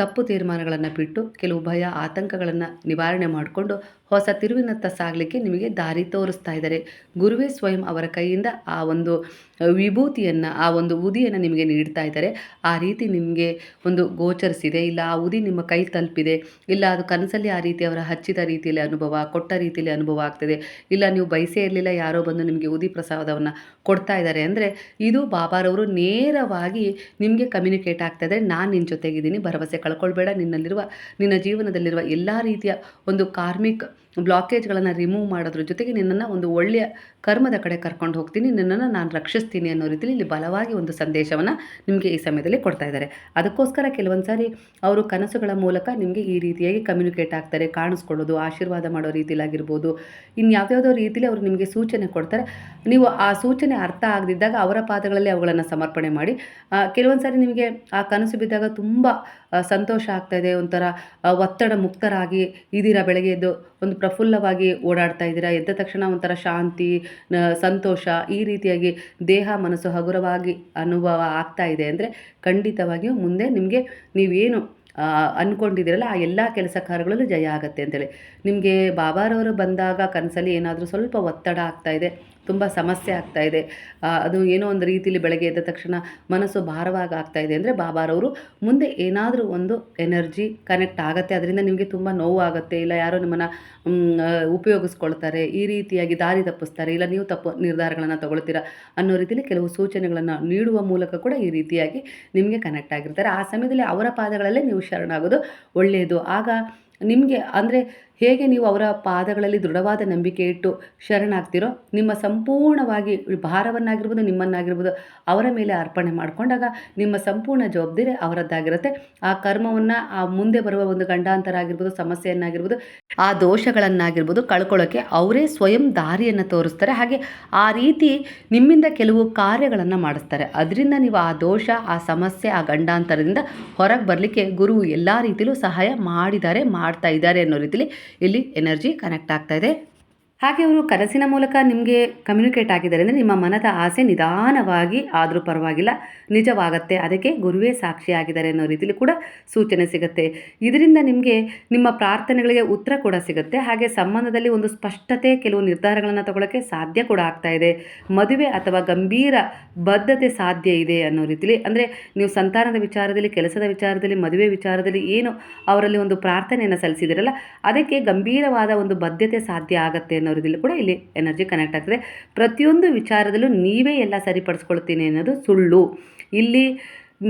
ತಪ್ಪು ತೀರ್ಮಾನಗಳನ್ನು ಬಿಟ್ಟು ಕೆಲವು ಭಯ, ಆತಂಕಗಳನ್ನು ನಿವಾರಣೆ ಮಾಡಿಕೊಂಡು ಹೊಸ ತಿರುವಿನತ್ತ ಸಾಗಲಿಕ್ಕೆ ನಿಮಗೆ ದಾರಿ ತೋರಿಸ್ತಾ ಇದ್ದಾರೆ. ಗುರುವೇ ಸ್ವಯಂ ಅವರ ಕೈಯಿಂದ ಆ ಒಂದು ವಿಭೂತಿಯನ್ನು, ಆ ಒಂದು ಉದಿಯನ್ನು ನಿಮಗೆ ನೀಡ್ತಾ ಇದ್ದಾರೆ. ಆ ರೀತಿ ನಿಮಗೆ ಒಂದು ಗೋಚರಿಸಿದೆ, ಇಲ್ಲ ಆ ಉದಿ ನಿಮ್ಮ ಕೈ ತಲುಪಿದೆ, ಇಲ್ಲ ಅದು ಕನಸಲ್ಲಿ ಆ ರೀತಿ ಅವರ ಹಚ್ಚಿದ ರೀತಿಯಲ್ಲಿ ಅನುಭವ, ಕೊಟ್ಟ ರೀತಿಯಲ್ಲಿ ಅನುಭವ ಆಗ್ತದೆ, ಇಲ್ಲ ನೀವು ಬಯಸೇ ಇರಲಿಲ್ಲ ಯಾರೋ ಬಂದು ನಿಮಗೆ ಉದಿ ಪ್ರಸಾದವನ್ನು ಕೊಡ್ತಾ ಇದ್ದಾರೆ ಅಂದರೆ ಇದು ಬಾಬಾರವರು ನೇರವಾಗಿ ನಿಮಗೆ ಕಮ್ಯುನಿಕೇಟ್ ಆಗ್ತಾ ಇದ್ದಾರೆ. ನಾನು ನಿನ್ನ ಜೊತೆಗಿದ್ದೀನಿ, ಭರವಸೆ ಕಳ್ಕೊಳ್ಬೇಡ, ನಿನ್ನ ಜೀವನದಲ್ಲಿರುವ ಎಲ್ಲ ರೀತಿಯ ಒಂದು ಕಾರ್ಮಿಕ್ ಬ್ಲಾಕೇಜ್ಗಳನ್ನು ರಿಮೂವ್ ಮಾಡೋದ್ರ ಜೊತೆಗೆ ನಿನ್ನನ್ನು ಒಂದು ಒಳ್ಳೆಯ ಕರ್ಮದ ಕಡೆ ಕರ್ಕೊಂಡು ಹೋಗ್ತೀನಿ, ನಿನ್ನನ್ನು ನಾನು ರಕ್ಷಿಸ್ತೀನಿ ಅನ್ನೋ ರೀತಿಯಲ್ಲಿ ಇಲ್ಲಿ ಬಲವಾಗಿ ಒಂದು ಸಂದೇಶವನ್ನು ನಿಮಗೆ ಈ ಸಮಯದಲ್ಲಿ ಕೊಡ್ತಾ ಇದ್ದಾರೆ. ಅದಕ್ಕೋಸ್ಕರ ಕೆಲವೊಂದು ಸಾರಿ ಅವರು ಕನಸುಗಳ ಮೂಲಕ ನಿಮಗೆ ಈ ರೀತಿಯಾಗಿ ಕಮ್ಯುನಿಕೇಟ್ ಆಗ್ತಾರೆ, ಕಾಣಿಸ್ಕೊಳ್ಳೋದು, ಆಶೀರ್ವಾದ ಮಾಡೋ ರೀತಿಲಾಗಿರ್ಬೋದು, ಇನ್ಯಾವುದ್ಯಾವುದೋ ರೀತಿಯಲ್ಲಿ ಅವರು ನಿಮಗೆ ಸೂಚನೆ ಕೊಡ್ತಾರೆ. ನೀವು ಆ ಸೂಚನೆ ಅರ್ಥ ಆಗದಿದ್ದಾಗ ಅವರ ಪಾದಗಳಲ್ಲಿ ಅವುಗಳನ್ನು ಸಮರ್ಪಣೆ ಮಾಡಿ. ಕೆಲವೊಂದು ಸಾರಿ ನಿಮಗೆ ಆ ಕನಸು ಬಿದ್ದಾಗ ತುಂಬ ಸಂತೋಷ ಆಗ್ತಾಯಿದೆ, ಒಂಥರ ಒತ್ತಡ ಮುಕ್ತರಾಗಿ ಇದ್ದೀರಾ, ಬೆಳಗ್ಗೆ ಎದ್ದು ಒಂದು ಪ್ರಫುಲ್ಲವಾಗಿ ಓಡಾಡ್ತಾ ಇದ್ದೀರಾ, ಎದ್ದ ತಕ್ಷಣ ಒಂಥರ ಶಾಂತಿ, ಸಂತೋಷ, ಈ ರೀತಿಯಾಗಿ ದೇಹ ಮನಸ್ಸು ಹಗುರವಾಗಿ ಅನುಭವ ಆಗ್ತಾ ಇದೆ ಅಂದರೆ ಖಂಡಿತವಾಗಿಯೂ ಮುಂದೆ ನಿಮಗೆ ನೀವೇನು ಅಂದ್ಕೊಂಡಿದ್ದೀರಲ್ಲ ಆ ಎಲ್ಲ ಕೆಲಸ ಕಾರ್ಯಗಳಲ್ಲೂ ಜಯ ಆಗುತ್ತೆ ಅಂತೇಳಿ. ನಿಮಗೆ ಬಾಬಾರವರು ಬಂದಾಗ ಕನಸಲ್ಲಿ ಏನಾದರೂ ಸ್ವಲ್ಪ ಒತ್ತಡ ಆಗ್ತಾಯಿದೆ, ತುಂಬ ಸಮಸ್ಯೆ ಆಗ್ತಾಯಿದೆ, ಅದು ಏನೋ ಒಂದು ರೀತಿಯಲ್ಲಿ ಬೆಳಗ್ಗೆ ಎದ್ದ ತಕ್ಷಣ ಮನಸ್ಸು ಭಾರವಾಗಿ ಆಗ್ತಾಯಿದೆ ಅಂದರೆ ಬಾಬಾರವರು ಮುಂದೆ ಏನಾದರೂ ಒಂದು ಎನರ್ಜಿ ಕನೆಕ್ಟ್ ಆಗುತ್ತೆ, ಅದರಿಂದ ನಿಮಗೆ ತುಂಬ ನೋವು ಆಗುತ್ತೆ, ಇಲ್ಲ ಯಾರೋ ನಿಮ್ಮನ್ನು ಉಪಯೋಗಿಸ್ಕೊಳ್ತಾರೆ, ಈ ರೀತಿಯಾಗಿ ದಾರಿ ತಪ್ಪಿಸ್ತಾರೆ, ಇಲ್ಲ ನೀವು ತಪ್ಪು ನಿರ್ಧಾರಗಳನ್ನು ತಗೊಳ್ತೀರಾ ಅನ್ನೋ ರೀತಿಯಲ್ಲಿ ಕೆಲವು ಸೂಚನೆಗಳನ್ನು ನೀಡುವ ಮೂಲಕ ಕೂಡ ಈ ರೀತಿಯಾಗಿ ನಿಮಗೆ ಕನೆಕ್ಟ್ ಆಗಿರ್ತಾರೆ. ಆ ಸಮಯದಲ್ಲಿ ಅವರ ಪಾದಗಳಲ್ಲೇ ನೀವು ಶರಣಾಗೋದು ಒಳ್ಳೆಯದು. ಆಗ ನಿಮಗೆ ಅಂದರೆ ಹೇಗೆ ನೀವು ಅವರ ಪಾದಗಳಲ್ಲಿ ದೃಢವಾದ ನಂಬಿಕೆ ಇಟ್ಟು ಶರಣಾಗ್ತಿರೋ, ನಿಮ್ಮ ಸಂಪೂರ್ಣವಾಗಿ ಭಾರವನ್ನಾಗಿರ್ಬೋದು, ನಿಮ್ಮನ್ನಾಗಿರ್ಬೋದು ಅವರ ಮೇಲೆ ಅರ್ಪಣೆ ಮಾಡಿಕೊಂಡಾಗ ನಿಮ್ಮ ಸಂಪೂರ್ಣ ಜವಾಬ್ದಾರಿ ಅವರದ್ದಾಗಿರುತ್ತೆ. ಆ ಕರ್ಮವನ್ನು, ಆ ಮುಂದೆ ಬರುವ ಒಂದು ಗಂಡಾಂತರ ಆಗಿರ್ಬೋದು, ಸಮಸ್ಯೆಯನ್ನಾಗಿರ್ಬೋದು, ಆ ದೋಷಗಳನ್ನಾಗಿರ್ಬೋದು ಕಳ್ಕೊಳ್ಳೋಕ್ಕೆ ಅವರೇ ಸ್ವಯಂ ದಾರಿಯನ್ನು ತೋರಿಸ್ತಾರೆ. ಹಾಗೆ ಆ ರೀತಿ ನಿಮ್ಮಿಂದ ಕೆಲವು ಕಾರ್ಯಗಳನ್ನು ಮಾಡಿಸ್ತಾರೆ. ಅದರಿಂದ ನೀವು ಆ ದೋಷ, ಆ ಸಮಸ್ಯೆ, ಆ ಗಂಡಾಂತರದಿಂದ ಹೊರಗೆ ಬರಲಿಕ್ಕೆ ಗುರು ಎಲ್ಲ ರೀತಿಯಲ್ಲೂ ಸಹಾಯ ಮಾಡ್ತಾ ಇದ್ದಾರೆ ಅನ್ನೋ ರೀತಿಯಲ್ಲಿ ಇಲ್ಲಿ ಎನರ್ಜಿ ಕನೆಕ್ಟ್ ಆಗ್ತಾ ಇದೆ. ಹಾಗೆ ಅವರು ಕನಸಿನ ಮೂಲಕ ನಿಮಗೆ ಕಮ್ಯುನಿಕೇಟ್ ಆಗಿದ್ದಾರೆ ಅಂದರೆ ನಿಮ್ಮ ಮನದ ಆಸೆ ನಿಧಾನವಾಗಿ ಆದರೂ ಪರವಾಗಿಲ್ಲ ನಿಜವಾಗತ್ತೆ, ಅದಕ್ಕೆ ಗುರುವೇ ಸಾಕ್ಷಿಯಾಗಿದ್ದಾರೆ ಅನ್ನೋ ರೀತಿಯಲ್ಲಿ ಕೂಡ ಸೂಚನೆ ಸಿಗುತ್ತೆ. ಇದರಿಂದ ನಿಮಗೆ ನಿಮ್ಮ ಪ್ರಾರ್ಥನೆಗಳಿಗೆ ಉತ್ತರ ಕೂಡ ಸಿಗುತ್ತೆ. ಹಾಗೆ ಸಂಬಂಧದಲ್ಲಿ ಒಂದು ಸ್ಪಷ್ಟತೆ, ಕೆಲವು ನಿರ್ಧಾರಗಳನ್ನು ತಗೊಳ್ಳೋಕ್ಕೆ ಸಾಧ್ಯ ಕೂಡ ಆಗ್ತಾ ಇದೆ. ಮದುವೆ ಅಥವಾ ಗಂಭೀರ ಬದ್ಧತೆ ಸಾಧ್ಯ ಇದೆ ಅನ್ನೋ ರೀತಿಯಲ್ಲಿ, ಅಂದರೆ ನೀವು ಸಂತಾನದ ವಿಚಾರದಲ್ಲಿ, ಕೆಲಸದ ವಿಚಾರದಲ್ಲಿ, ಮದುವೆ ವಿಚಾರದಲ್ಲಿ ಏನು ಅವರಲ್ಲಿ ಒಂದು ಪ್ರಾರ್ಥನೆಯನ್ನು ಸಲ್ಲಿಸಿದಿರಲ್ಲ, ಅದಕ್ಕೆ ಗಂಭೀರವಾದ ಒಂದು ಬದ್ಧತೆ ಸಾಧ್ಯ ಆಗುತ್ತೆ ಅನ್ನೋದ್ರಲ್ಲಿ ಕೂಡ ಇಲ್ಲಿ ಎನರ್ಜಿ ಕನೆಕ್ಟ್ ಆಗ್ತದೆ. ಪ್ರತಿಯೊಂದು ವಿಚಾರದಲ್ಲೂ ನೀವೇ ಎಲ್ಲ ಸರಿಪಡಿಸ್ಕೊಳ್ತೀನಿ ಅನ್ನೋದು ಸುಳ್ಳು. ಇಲ್ಲಿ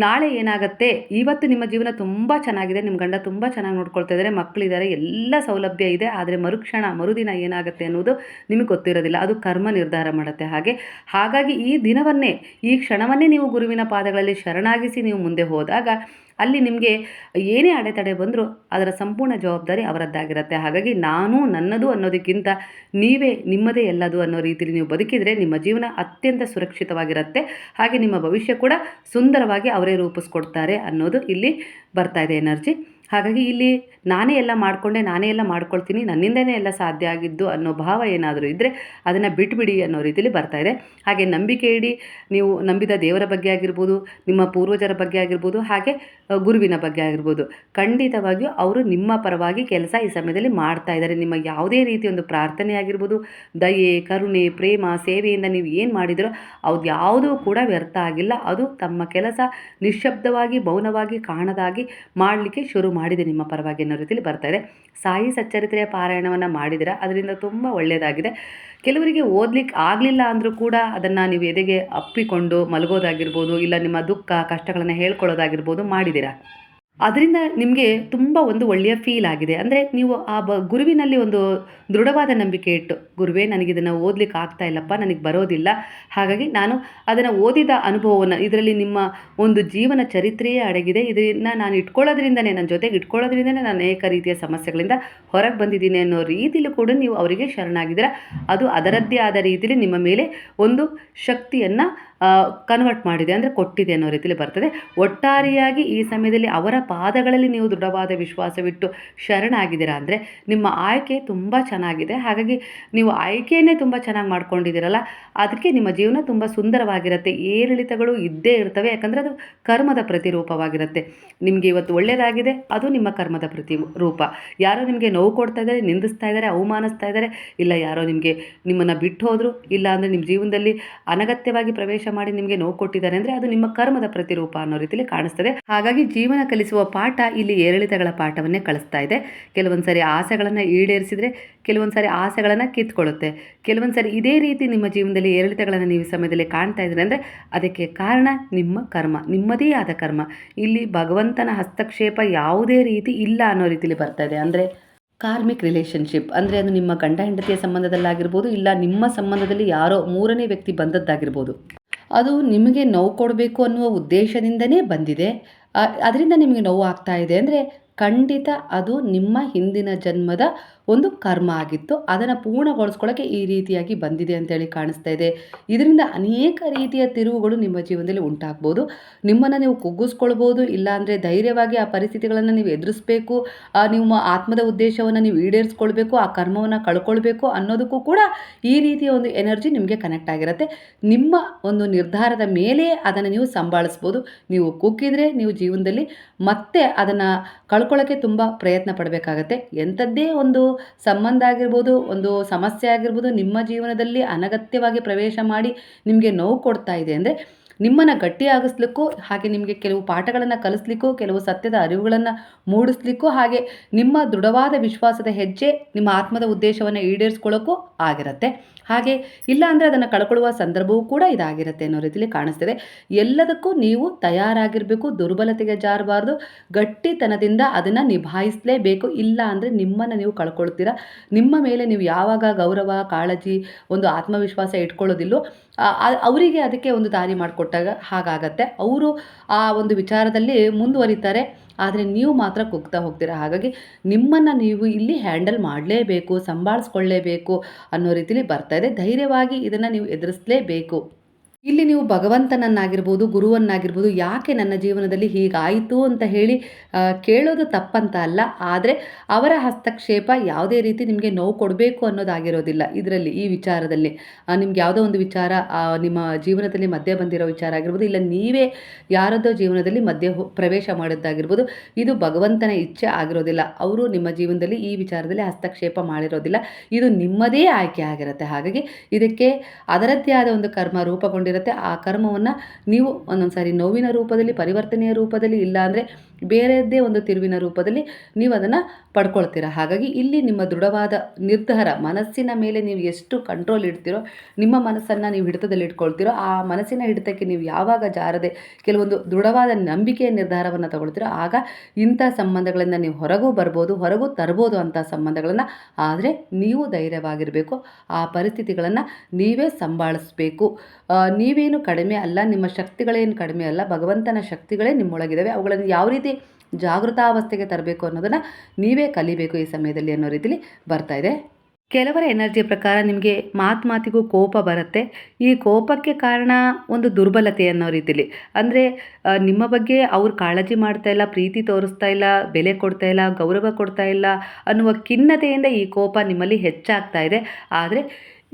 ನಾಳೆ ಏನಾಗುತ್ತೆ, ಇವತ್ತು ನಿಮ್ಮ ಜೀವನ ತುಂಬ ಚೆನ್ನಾಗಿದೆ, ನಿಮ್ಮ ಗಂಡ ತುಂಬ ಚೆನ್ನಾಗಿ ನೋಡ್ಕೊಳ್ತಾ ಇದ್ದಾರೆ, ಮಕ್ಕಳಿದ್ದಾರೆ, ಎಲ್ಲ ಸೌಲಭ್ಯ ಇದೆ, ಆದರೆ ಮರುದಿನ ಏನಾಗುತ್ತೆ ಅನ್ನೋದು ನಿಮಗೆ ಗೊತ್ತಿರೋದಿಲ್ಲ. ಅದು ಕರ್ಮ ನಿರ್ಧಾರ ಮಾಡುತ್ತೆ. ಹಾಗಾಗಿ ಈ ಕ್ಷಣವನ್ನೇ ನೀವು ಗುರುವಿನ ಪಾದಗಳಲ್ಲಿ ಶರಣಾಗಿಸಿ ನೀವು ಮುಂದೆ ಹೋದಾಗ ಅಲ್ಲಿ ನಿಮಗೆ ಏನೇ ಅಡೆತಡೆ ಬಂದರೂ ಅದರ ಸಂಪೂರ್ಣ ಜವಾಬ್ದಾರಿ ಅವರದ್ದಾಗಿರುತ್ತೆ. ಹಾಗಾಗಿ ನನ್ನದು ಅನ್ನೋದಕ್ಕಿಂತ ನೀವೇ ನಿಮ್ಮದೇ ಎಲ್ಲದು ಅನ್ನೋ ರೀತಿಯಲ್ಲಿ ನೀವು ಬದುಕಿದರೆ ನಿಮ್ಮ ಜೀವನ ಅತ್ಯಂತ ಸುರಕ್ಷಿತವಾಗಿರುತ್ತೆ. ಹಾಗೆ ನಿಮ್ಮ ಭವಿಷ್ಯ ಕೂಡ ಸುಂದರವಾಗಿ ಅವರೇ ರೂಪಿಸ್ಕೊಡ್ತಾರೆ ಅನ್ನೋದು ಇಲ್ಲಿ ಬರ್ತಾ ಇದೆ ಎನರ್ಜಿ. ಹಾಗಾಗಿ ಇಲ್ಲಿ ನಾನೇ ಎಲ್ಲ ಮಾಡ್ಕೊಳ್ತೀನಿ, ನನ್ನಿಂದನೇ ಎಲ್ಲ ಸಾಧ್ಯ ಆಗಿದ್ದು ಅನ್ನೋ ಭಾವ ಏನಾದರೂ ಇದ್ದರೆ ಅದನ್ನು ಬಿಟ್ಬಿಡಿ ಅನ್ನೋ ರೀತಿಯಲ್ಲಿ ಬರ್ತಾ ಇದೆ. ಹಾಗೆ ನಂಬಿಕೆ ಇಡಿ, ನೀವು ನಂಬಿದ ದೇವರ ಬಗ್ಗೆ ಆಗಿರ್ಬೋದು, ನಿಮ್ಮ ಪೂರ್ವಜರ ಬಗ್ಗೆ ಆಗಿರ್ಬೋದು, ಹಾಗೆ ಗುರುವಿನ ಬಗ್ಗೆ ಆಗಿರ್ಬೋದು, ಖಂಡಿತವಾಗಿಯೂ ಅವರು ನಿಮ್ಮ ಪರವಾಗಿ ಕೆಲಸ ಈ ಸಮಯದಲ್ಲಿ ಮಾಡ್ತಾ ಇದ್ದಾರೆ. ನಿಮ್ಮ ಯಾವುದೇ ರೀತಿಯ ಒಂದು ಪ್ರಾರ್ಥನೆ ಆಗಿರ್ಬೋದು, ದಯೆ, ಕರುಣೆ, ಪ್ರೇಮ, ಸೇವೆಯಿಂದ ನೀವು ಏನು ಮಾಡಿದಿರೋ ಅದು ಯಾವುದೂ ಕೂಡ ವ್ಯರ್ಥ ಆಗಿಲ್ಲ. ಅದು ತಮ್ಮ ಕೆಲಸ ನಿಶ್ಶಬ್ದವಾಗಿ, ಮೌನವಾಗಿ, ಕಾಣದಾಗಿ ಮಾಡಲಿಕ್ಕೆ ಶುರು ಮಾಡಿದೆ ನಿಮ್ಮ ಪರವಾಗಿ ಅನ್ನೋ ರೀತಿಯಲ್ಲಿ ಬರ್ತಾ ಇದೆ. ಸಾಯಿ ಸಚ್ಚರಿತ್ರೆಯ ಪಾರಾಯಣವನ್ನು ಮಾಡಿದಿರ, ಅದರಿಂದ ತುಂಬ ಒಳ್ಳೆಯದಾಗಿದೆ. ಕೆಲವರಿಗೆ ಓದಲಿಕ್ಕೆ ಆಗಲಿಲ್ಲ ಅಂದರೂ ಕೂಡ ಅದನ್ನು ನೀವು ಎದೆಗೆ ಅಪ್ಪಿಕೊಂಡು ಮಲಗೋದಾಗಿರ್ಬೋದು, ಇಲ್ಲ ನಿಮ್ಮ ದುಃಖ ಕಷ್ಟಗಳನ್ನು ಹೇಳ್ಕೊಳ್ಳೋದಾಗಿರ್ಬೋದು ಮಾಡಿದ್ದೀರಾ. ಅದರಿಂದ ನಿಮಗೆ ತುಂಬ ಒಂದು ಒಳ್ಳೆಯ ಫೀಲ್ ಆಗಿದೆ. ಅಂದರೆ ನೀವು ಆ ಗುರುವಿನಲ್ಲಿ ಒಂದು ದೃಢವಾದ ನಂಬಿಕೆ ಇಟ್ಟು, ಗುರುವೇ ನನಗಿದನ್ನು ಓದಲಿಕ್ಕೆ ಆಗ್ತಾ ಇಲ್ಲಪ್ಪ, ನನಗೆ ಬರೋದಿಲ್ಲ, ಹಾಗಾಗಿ ನಾನು ಅದನ್ನು ಓದಿದ ಅನುಭವವನ್ನು, ಇದರಲ್ಲಿ ನಿಮ್ಮ ಒಂದು ಜೀವನ ಚರಿತ್ರೆಯೇ ಅಡಗಿದೆ, ಇದನ್ನು ನಾನು ನನ್ನ ಜೊತೆಗೆ ಇಟ್ಕೊಳ್ಳೋದ್ರಿಂದನೇ ನಾನು ಅನೇಕ ರೀತಿಯ ಸಮಸ್ಯೆಗಳಿಂದ ಹೊರಗೆ ಬಂದಿದ್ದೀನಿ ಅನ್ನೋ ರೀತಿಯಲ್ಲಿ ಕೂಡ ನೀವು ಅವರಿಗೆ ಶರಣಾಗಿದ್ದೀರ. ಅದು ಅದರದ್ದೇ ಆದ ರೀತಿಯಲ್ಲಿ ನಿಮ್ಮ ಮೇಲೆ ಒಂದು ಶಕ್ತಿಯನ್ನು ಕನ್ವರ್ಟ್ ಮಾಡಿದೆ, ಅಂದರೆ ಕೊಟ್ಟಿದೆ ಅನ್ನೋ ರೀತಿಯಲ್ಲಿ ಬರ್ತದೆ. ಒಟ್ಟಾರೆಯಾಗಿ ಈ ಸಮಯದಲ್ಲಿ ಅವರ ಪಾದಗಳಲ್ಲಿ ನೀವು ದೃಢವಾದ ವಿಶ್ವಾಸವಿಟ್ಟು ಶರಣಾಗಿದ್ದೀರಾ ಅಂದರೆ ನಿಮ್ಮ ಆಯ್ಕೆ ತುಂಬ ಚೆನ್ನಾಗಿದೆ. ಹಾಗಾಗಿ ನೀವು ಆಯ್ಕೆಯನ್ನೇ ತುಂಬ ಚೆನ್ನಾಗಿ ಮಾಡ್ಕೊಂಡಿದ್ದೀರಲ್ಲ, ಅದಕ್ಕೆ ನಿಮ್ಮ ಜೀವನ ತುಂಬ ಸುಂದರವಾಗಿರುತ್ತೆ. ಏರಿಳಿತಗಳು ಇದ್ದೇ ಇರ್ತವೆ, ಯಾಕಂದರೆ ಅದು ಕರ್ಮದ ಪ್ರತಿರೂಪವಾಗಿರುತ್ತೆ. ನಿಮಗೆ ಇವತ್ತು ಒಳ್ಳೆಯದಾಗಿದೆ, ಅದು ನಿಮ್ಮ ಕರ್ಮದ ಪ್ರತಿರೂಪ. ಯಾರೋ ನಿಮಗೆ ನೋವು ಕೊಡ್ತಾ ಇದ್ದಾರೆ, ನಿಂದಿಸ್ತಾ ಇದ್ದಾರೆ, ಅವಮಾನಿಸ್ತಾ ಇದ್ದಾರೆ, ಇಲ್ಲ ಯಾರೋ ನಿಮ್ಮನ್ನು ಬಿಟ್ಟು ಹೋದರು, ಇಲ್ಲ ಅಂದರೆ ನಿಮ್ಮ ಜೀವನದಲ್ಲಿ ಅನಗತ್ಯವಾಗಿ ಪ್ರವೇಶ ಮಾಡಿ ನಿಮಗೆ ನೋವು ಕೊಟ್ಟಿದ್ದಾರೆ ಅಂದರೆ ಅದು ನಿಮ್ಮ ಕರ್ಮದ ಪ್ರತಿರೂಪ ಅನ್ನೋ ರೀತಿಯಲ್ಲಿ ಕಾಣಿಸ್ತದೆ. ಹಾಗಾಗಿ ಜೀವನ ಕಲಿಸುವ ಪಾಠ ಇಲ್ಲಿ ಏರಿಳಿತಗಳ ಪಾಠವನ್ನೇ ಕಳಿಸ್ತಾ ಇದೆ. ಕೆಲವೊಂದು ಸಾರಿ ಆಸೆಗಳನ್ನು ಈಡೇರಿಸಿದರೆ ಕೆಲವೊಂದು ಸಾರಿ ಆಸೆಗಳನ್ನು ಕಿತ್ಕೊಳ್ಳುತ್ತೆ. ಕೆಲವೊಂದು ಸಾರಿ ಇದೇ ರೀತಿ ನಿಮ್ಮ ಜೀವನದಲ್ಲಿ ಏರಿಳಿತಗಳನ್ನು ನೀವು ಸಮಯದಲ್ಲಿ ಕಾಣ್ತಾ ಇದ್ದೀರಿ ಅಂದರೆ ಅದಕ್ಕೆ ಕಾರಣ ನಿಮ್ಮ ಕರ್ಮ, ನಿಮ್ಮದೇ ಆದ ಕರ್ಮ. ಇಲ್ಲಿ ಭಗವಂತನ ಹಸ್ತಕ್ಷೇಪ ಯಾವುದೇ ರೀತಿ ಇಲ್ಲ ಅನ್ನೋ ರೀತಿಯಲ್ಲಿ ಬರ್ತಾ ಇದೆ. ಅಂದರೆ ಕಾರ್ಮಿಕ್ ರಿಲೇಷನ್ಶಿಪ್ ಅಂದರೆ ಅದು ನಿಮ್ಮ ಗಂಡ ಹೆಂಡತಿಯ ಸಂಬಂಧದಲ್ಲಾಗಿರ್ಬೋದು, ಇಲ್ಲ ನಿಮ್ಮ ಸಂಬಂಧದಲ್ಲಿ ಯಾರೋ ಮೂರನೇ ವ್ಯಕ್ತಿ ಬಂದದ್ದಾಗಿರ್ಬೋದು. ಅದು ನಿಮಗೆ ನೋವು ಕೊಡಬೇಕು ಅನ್ನುವ ಉದ್ದೇಶದಿಂದನೇ ಬಂದಿದೆ. ಅದರಿಂದ ನಿಮಗೆ ನೋವು ಆಗ್ತಾ ಇದೆ ಅಂದರೆ ಖಂಡಿತ ಅದು ನಿಮ್ಮ ಹಿಂದಿನ ಜನ್ಮದ ಒಂದು ಕರ್ಮ ಆಗಿತ್ತು. ಅದನ್ನು ಪೂರ್ಣಗೊಳಿಸ್ಕೊಳ್ಳೋಕ್ಕೆ ಈ ರೀತಿಯಾಗಿ ಬಂದಿದೆ ಅಂತೇಳಿ ಕಾಣಿಸ್ತಾ ಇದೆ. ಇದರಿಂದ ಅನೇಕ ರೀತಿಯ ತಿರುವುಗಳು ನಿಮ್ಮ ಜೀವನದಲ್ಲಿ ಉಂಟಾಗ್ಬೋದು. ನಿಮ್ಮನ್ನು ನೀವು ಕುಗ್ಗಿಸ್ಕೊಳ್ಬೋದು, ಇಲ್ಲಾಂದರೆ ಧೈರ್ಯವಾಗಿ ಆ ಪರಿಸ್ಥಿತಿಗಳನ್ನು ನೀವು ಎದುರಿಸಬೇಕು, ನಿಮ್ಮ ಆತ್ಮದ ಉದ್ದೇಶವನ್ನು ನೀವು ಈಡೇರಿಸ್ಕೊಳ್ಬೇಕು, ಆ ಕರ್ಮವನ್ನು ಕಳ್ಕೊಳ್ಬೇಕು ಅನ್ನೋದಕ್ಕೂ ಕೂಡ ಈ ರೀತಿಯ ಒಂದು ಎನರ್ಜಿ ನಿಮಗೆ ಕನೆಕ್ಟ್ ಆಗಿರುತ್ತೆ. ನಿಮ್ಮ ಒಂದು ನಿರ್ಧಾರದ ಮೇಲೆ ಅದನ್ನು ನೀವು ಸಂಭಾಳಿಸ್ಬೋದು. ನೀವು ಕುಗ್ಗಿದ್ರೆ ನೀವು ಜೀವನದಲ್ಲಿ ಮತ್ತೆ ಅದನ್ನು ಕಳ್ಕೊಳ್ಳೋಕ್ಕೆ ತುಂಬ ಪ್ರಯತ್ನ ಪಡಬೇಕಾಗತ್ತೆ. ಎಂಥದ್ದೇ ಒಂದು ಸಂಬಂಧ ಆಗಿರ್ಬೋದು, ಒಂದು ಸಮಸ್ಯೆ ಆಗಿರ್ಬೋದು, ನಿಮ್ಮ ಜೀವನದಲ್ಲಿ ಅನಗತ್ಯವಾಗಿ ಪ್ರವೇಶ ಮಾಡಿ ನಿಮಗೆ ನೋವು ಕೊಡ್ತಾ ಇದೆ ಅಂದರೆ ನಿಮ್ಮನ್ನು ಗಟ್ಟಿಯಾಗಿಸ್ಲಿಕ್ಕೂ, ಹಾಗೆ ನಿಮಗೆ ಕೆಲವು ಪಾಠಗಳನ್ನು ಕಲಿಸ್ಲಿಕ್ಕೂ, ಕೆಲವು ಸತ್ಯದ ಅರಿವುಗಳನ್ನು ಮೂಡಿಸ್ಲಿಕ್ಕೂ, ಹಾಗೆ ನಿಮ್ಮ ದೃಢವಾದ ವಿಶ್ವಾಸದ ಹೆಜ್ಜೆ ನಿಮ್ಮ ಆತ್ಮದ ಉದ್ದೇಶವನ್ನು ಈಡೇರಿಸ್ಕೊಳ್ಳೋಕ್ಕೂ ಆಗಿರುತ್ತೆ. ಹಾಗೆ ಇಲ್ಲ ಅಂದರೆ ಅದನ್ನು ಕಳ್ಕೊಳ್ಳುವ ಸಂದರ್ಭವೂ ಕೂಡ ಇದಾಗಿರುತ್ತೆ ಅನ್ನೋ ರೀತಿಯಲ್ಲಿ ಕಾಣಿಸ್ತಿದೆ. ಎಲ್ಲದಕ್ಕೂ ನೀವು ತಯಾರಾಗಿರಬೇಕು, ದುರ್ಬಲತೆಗೆ ಜಾರಬಾರ್ದು, ಗಟ್ಟಿತನದಿಂದ ಅದನ್ನು ನಿಭಾಯಿಸಲೇಬೇಕು. ಇಲ್ಲ ಅಂದರೆ ನಿಮ್ಮನ್ನು ನೀವು ಕಳ್ಕೊಳ್ತೀರಾ. ನಿಮ್ಮ ಮೇಲೆ ನೀವು ಯಾವಾಗ ಗೌರವ, ಕಾಳಜಿ, ಒಂದು ಆತ್ಮವಿಶ್ವಾಸ ಇಟ್ಕೊಳ್ಳೋದಿಲ್ಲೋ ಅವರಿಗೆ ಅದಕ್ಕೆ ಒಂದು ದಾರಿ ಮಾಡಿಕೊಟ್ಟಾಗ ಹಾಗಾಗತ್ತೆ. ಅವರು ಆ ಒಂದು ವಿಚಾರದಲ್ಲಿ ಮುಂದುವರಿತಾರೆ, ಆದರೆ ನೀವು ಮಾತ್ರ ಕುಗ್ತಾ ಹೋಗ್ತೀರಾ. ಹಾಗಾಗಿ ನಿಮ್ಮನ್ನು ನೀವು ಇಲ್ಲಿ ಹ್ಯಾಂಡಲ್ ಮಾಡಲೇಬೇಕು, ಸಂಭಾಳಿಸ್ಕೊಳ್ಳೇಬೇಕು ಅನ್ನೋ ರೀತಿಯಲ್ಲಿ ಬರ್ತಾ ಇದೆ. ಧೈರ್ಯವಾಗಿ ಇದನ್ನು ನೀವು ಎದುರಿಸಲೇಬೇಕು. ಇಲ್ಲಿ ನೀವು ಭಗವಂತನನ್ನಾಗಿರ್ಬೋದು, ಗುರುವನ್ನಾಗಿರ್ಬೋದು, ಯಾಕೆ ನನ್ನ ಜೀವನದಲ್ಲಿ ಹೀಗಾಯಿತು ಅಂತ ಹೇಳಿ ಕೇಳೋದು ತಪ್ಪಂತ ಅಲ್ಲ. ಆದರೆ ಅವರ ಹಸ್ತಕ್ಷೇಪ ಯಾವುದೇ ರೀತಿ ನಿಮಗೆ ನೋವು ಕೊಡಬೇಕು ಅನ್ನೋದಾಗಿರೋದಿಲ್ಲ. ಇದರಲ್ಲಿ ಈ ವಿಚಾರದಲ್ಲಿ ನಿಮ್ಗೆ ಯಾವುದೋ ಒಂದು ವಿಚಾರ ನಿಮ್ಮ ಜೀವನದಲ್ಲಿ ಮಧ್ಯೆ ಬಂದಿರೋ ವಿಚಾರ ಆಗಿರ್ಬೋದು, ಇಲ್ಲ ನೀವೇ ಯಾರದ್ದೋ ಜೀವನದಲ್ಲಿ ಮಧ್ಯೆ ಪ್ರವೇಶ ಮಾಡಿದ್ದಾಗಿರ್ಬೋದು, ಇದು ಭಗವಂತನ ಇಚ್ಛೆ ಆಗಿರೋದಿಲ್ಲ. ಅವರು ನಿಮ್ಮ ಜೀವನದಲ್ಲಿ ಈ ವಿಚಾರದಲ್ಲಿ ಹಸ್ತಕ್ಷೇಪ ಮಾಡಿರೋದಿಲ್ಲ. ಇದು ನಿಮ್ಮದೇ ಆಯ್ಕೆ ಆಗಿರುತ್ತೆ. ಹಾಗಾಗಿ ಇದಕ್ಕೆ ಅದರದ್ದೇ ಆದ ಒಂದು ಕರ್ಮ ರೂಪುಗೊಂಡಿರುತ್ತೆ. ಆ ಕರ್ಮವನ್ನು ನೀವು ಒಂದೊಂದು ಸಾರಿ ನೋವಿನ ರೂಪದಲ್ಲಿ, ಪರಿವರ್ತನೆಯ ರೂಪದಲ್ಲಿ, ಇಲ್ಲಾಂದರೆ ಬೇರೆಯದ್ದೇ ಒಂದು ತಿರುವಿನ ರೂಪದಲ್ಲಿ ನೀವು ಅದನ್ನು ಪಡ್ಕೊಳ್ತೀರಾ. ಹಾಗಾಗಿ ಇಲ್ಲಿ ನಿಮ್ಮ ದೃಢವಾದ ನಿರ್ಧಾರ, ಮನಸ್ಸಿನ ಮೇಲೆ ನೀವು ಎಷ್ಟು ಕಂಟ್ರೋಲ್ ಇಡ್ತೀರೋ, ನಿಮ್ಮ ಮನಸ್ಸನ್ನು ನೀವು ಹಿಡಿತದಲ್ಲಿ ಇಟ್ಕೊಳ್ತೀರೋ, ಆ ಮನಸ್ಸಿನ ಹಿಡಿತಕ್ಕೆ ನೀವು ಯಾವಾಗ ಜಾರದೆ ಕೆಲವೊಂದು ದೃಢವಾದ ನಂಬಿಕೆಯ ನಿರ್ಧಾರವನ್ನು ತಗೊಳ್ತೀರೋ, ಆಗ ಇಂಥ ಸಂಬಂಧಗಳಿಂದ ನೀವು ಹೊರಗೂ ಬರ್ಬೋದು, ಹೊರಗೂ ತರ್ಬೋದು ಅಂಥ ಸಂಬಂಧಗಳನ್ನು. ಆದರೆ ನೀವು ಧೈರ್ಯವಾಗಿರಬೇಕು, ಆ ಪರಿಸ್ಥಿತಿಗಳನ್ನು ನೀವೇ ಸಂಭಾಳಿಸಬೇಕು. ನೀವೇನು ಕಡಿಮೆ ಅಲ್ಲ, ನಿಮ್ಮ ಶಕ್ತಿಗಳೇನು ಕಡಿಮೆ ಅಲ್ಲ, ಭಗವಂತನ ಶಕ್ತಿಗಳೇ ನಿಮ್ಮೊಳಗಿದ್ದಾವೆ. ಅವುಗಳನ್ನು ಯಾವ ರೀತಿ ಜಾಗೃತಾವಸ್ಥೆಗೆ ತರಬೇಕು ಅನ್ನೋದನ್ನು ನೀವೇ ಕಲಿಬೇಕು ಈ ಸಮಯದಲ್ಲಿ ಅನ್ನೋ ರೀತಿಲಿ ಬರ್ತಾ ಇದೆ. ಕೆಲವರ ಎನರ್ಜಿಯ ಪ್ರಕಾರ ನಿಮಗೆ ಮಾತಿಗೂ ಕೋಪ ಬರುತ್ತೆ. ಈ ಕೋಪಕ್ಕೆ ಕಾರಣ ಒಂದು ದುರ್ಬಲತೆ ಅನ್ನೋ ರೀತಿಲಿ, ಅಂದರೆ ನಿಮ್ಮ ಬಗ್ಗೆ ಅವ್ರು ಕಾಳಜಿ ಮಾಡ್ತಾ ಇಲ್ಲ, ಪ್ರೀತಿ ತೋರಿಸ್ತಾ ಇಲ್ಲ, ಬೆಲೆ ಕೊಡ್ತಾ ಇಲ್ಲ, ಗೌರವ ಕೊಡ್ತಾ ಇಲ್ಲ ಅನ್ನುವ ಖಿನ್ನತೆಯಿಂದ ಈ ಕೋಪ ನಿಮ್ಮಲ್ಲಿ ಹೆಚ್ಚಾಗ್ತಾ ಇದೆ. ಆದರೆ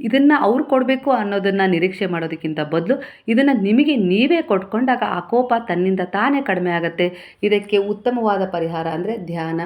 ಇದನ್ನು ಅವ್ರು ಕೊಡಬೇಕು ಅನ್ನೋದನ್ನು ನಿರೀಕ್ಷೆ ಮಾಡೋದಕ್ಕಿಂತ ಬದಲು ಇದನ್ನು ನಿಮಗೆ ನೀವೇ ಕೊಟ್ಕೊಂಡಾಗ ಆ ಕೋಪ ತನ್ನಿಂದ ತಾನೇ ಕಡಿಮೆ ಆಗುತ್ತೆ. ಇದಕ್ಕೆ ಉತ್ತಮವಾದ ಪರಿಹಾರ ಅಂದರೆ ಧ್ಯಾನ,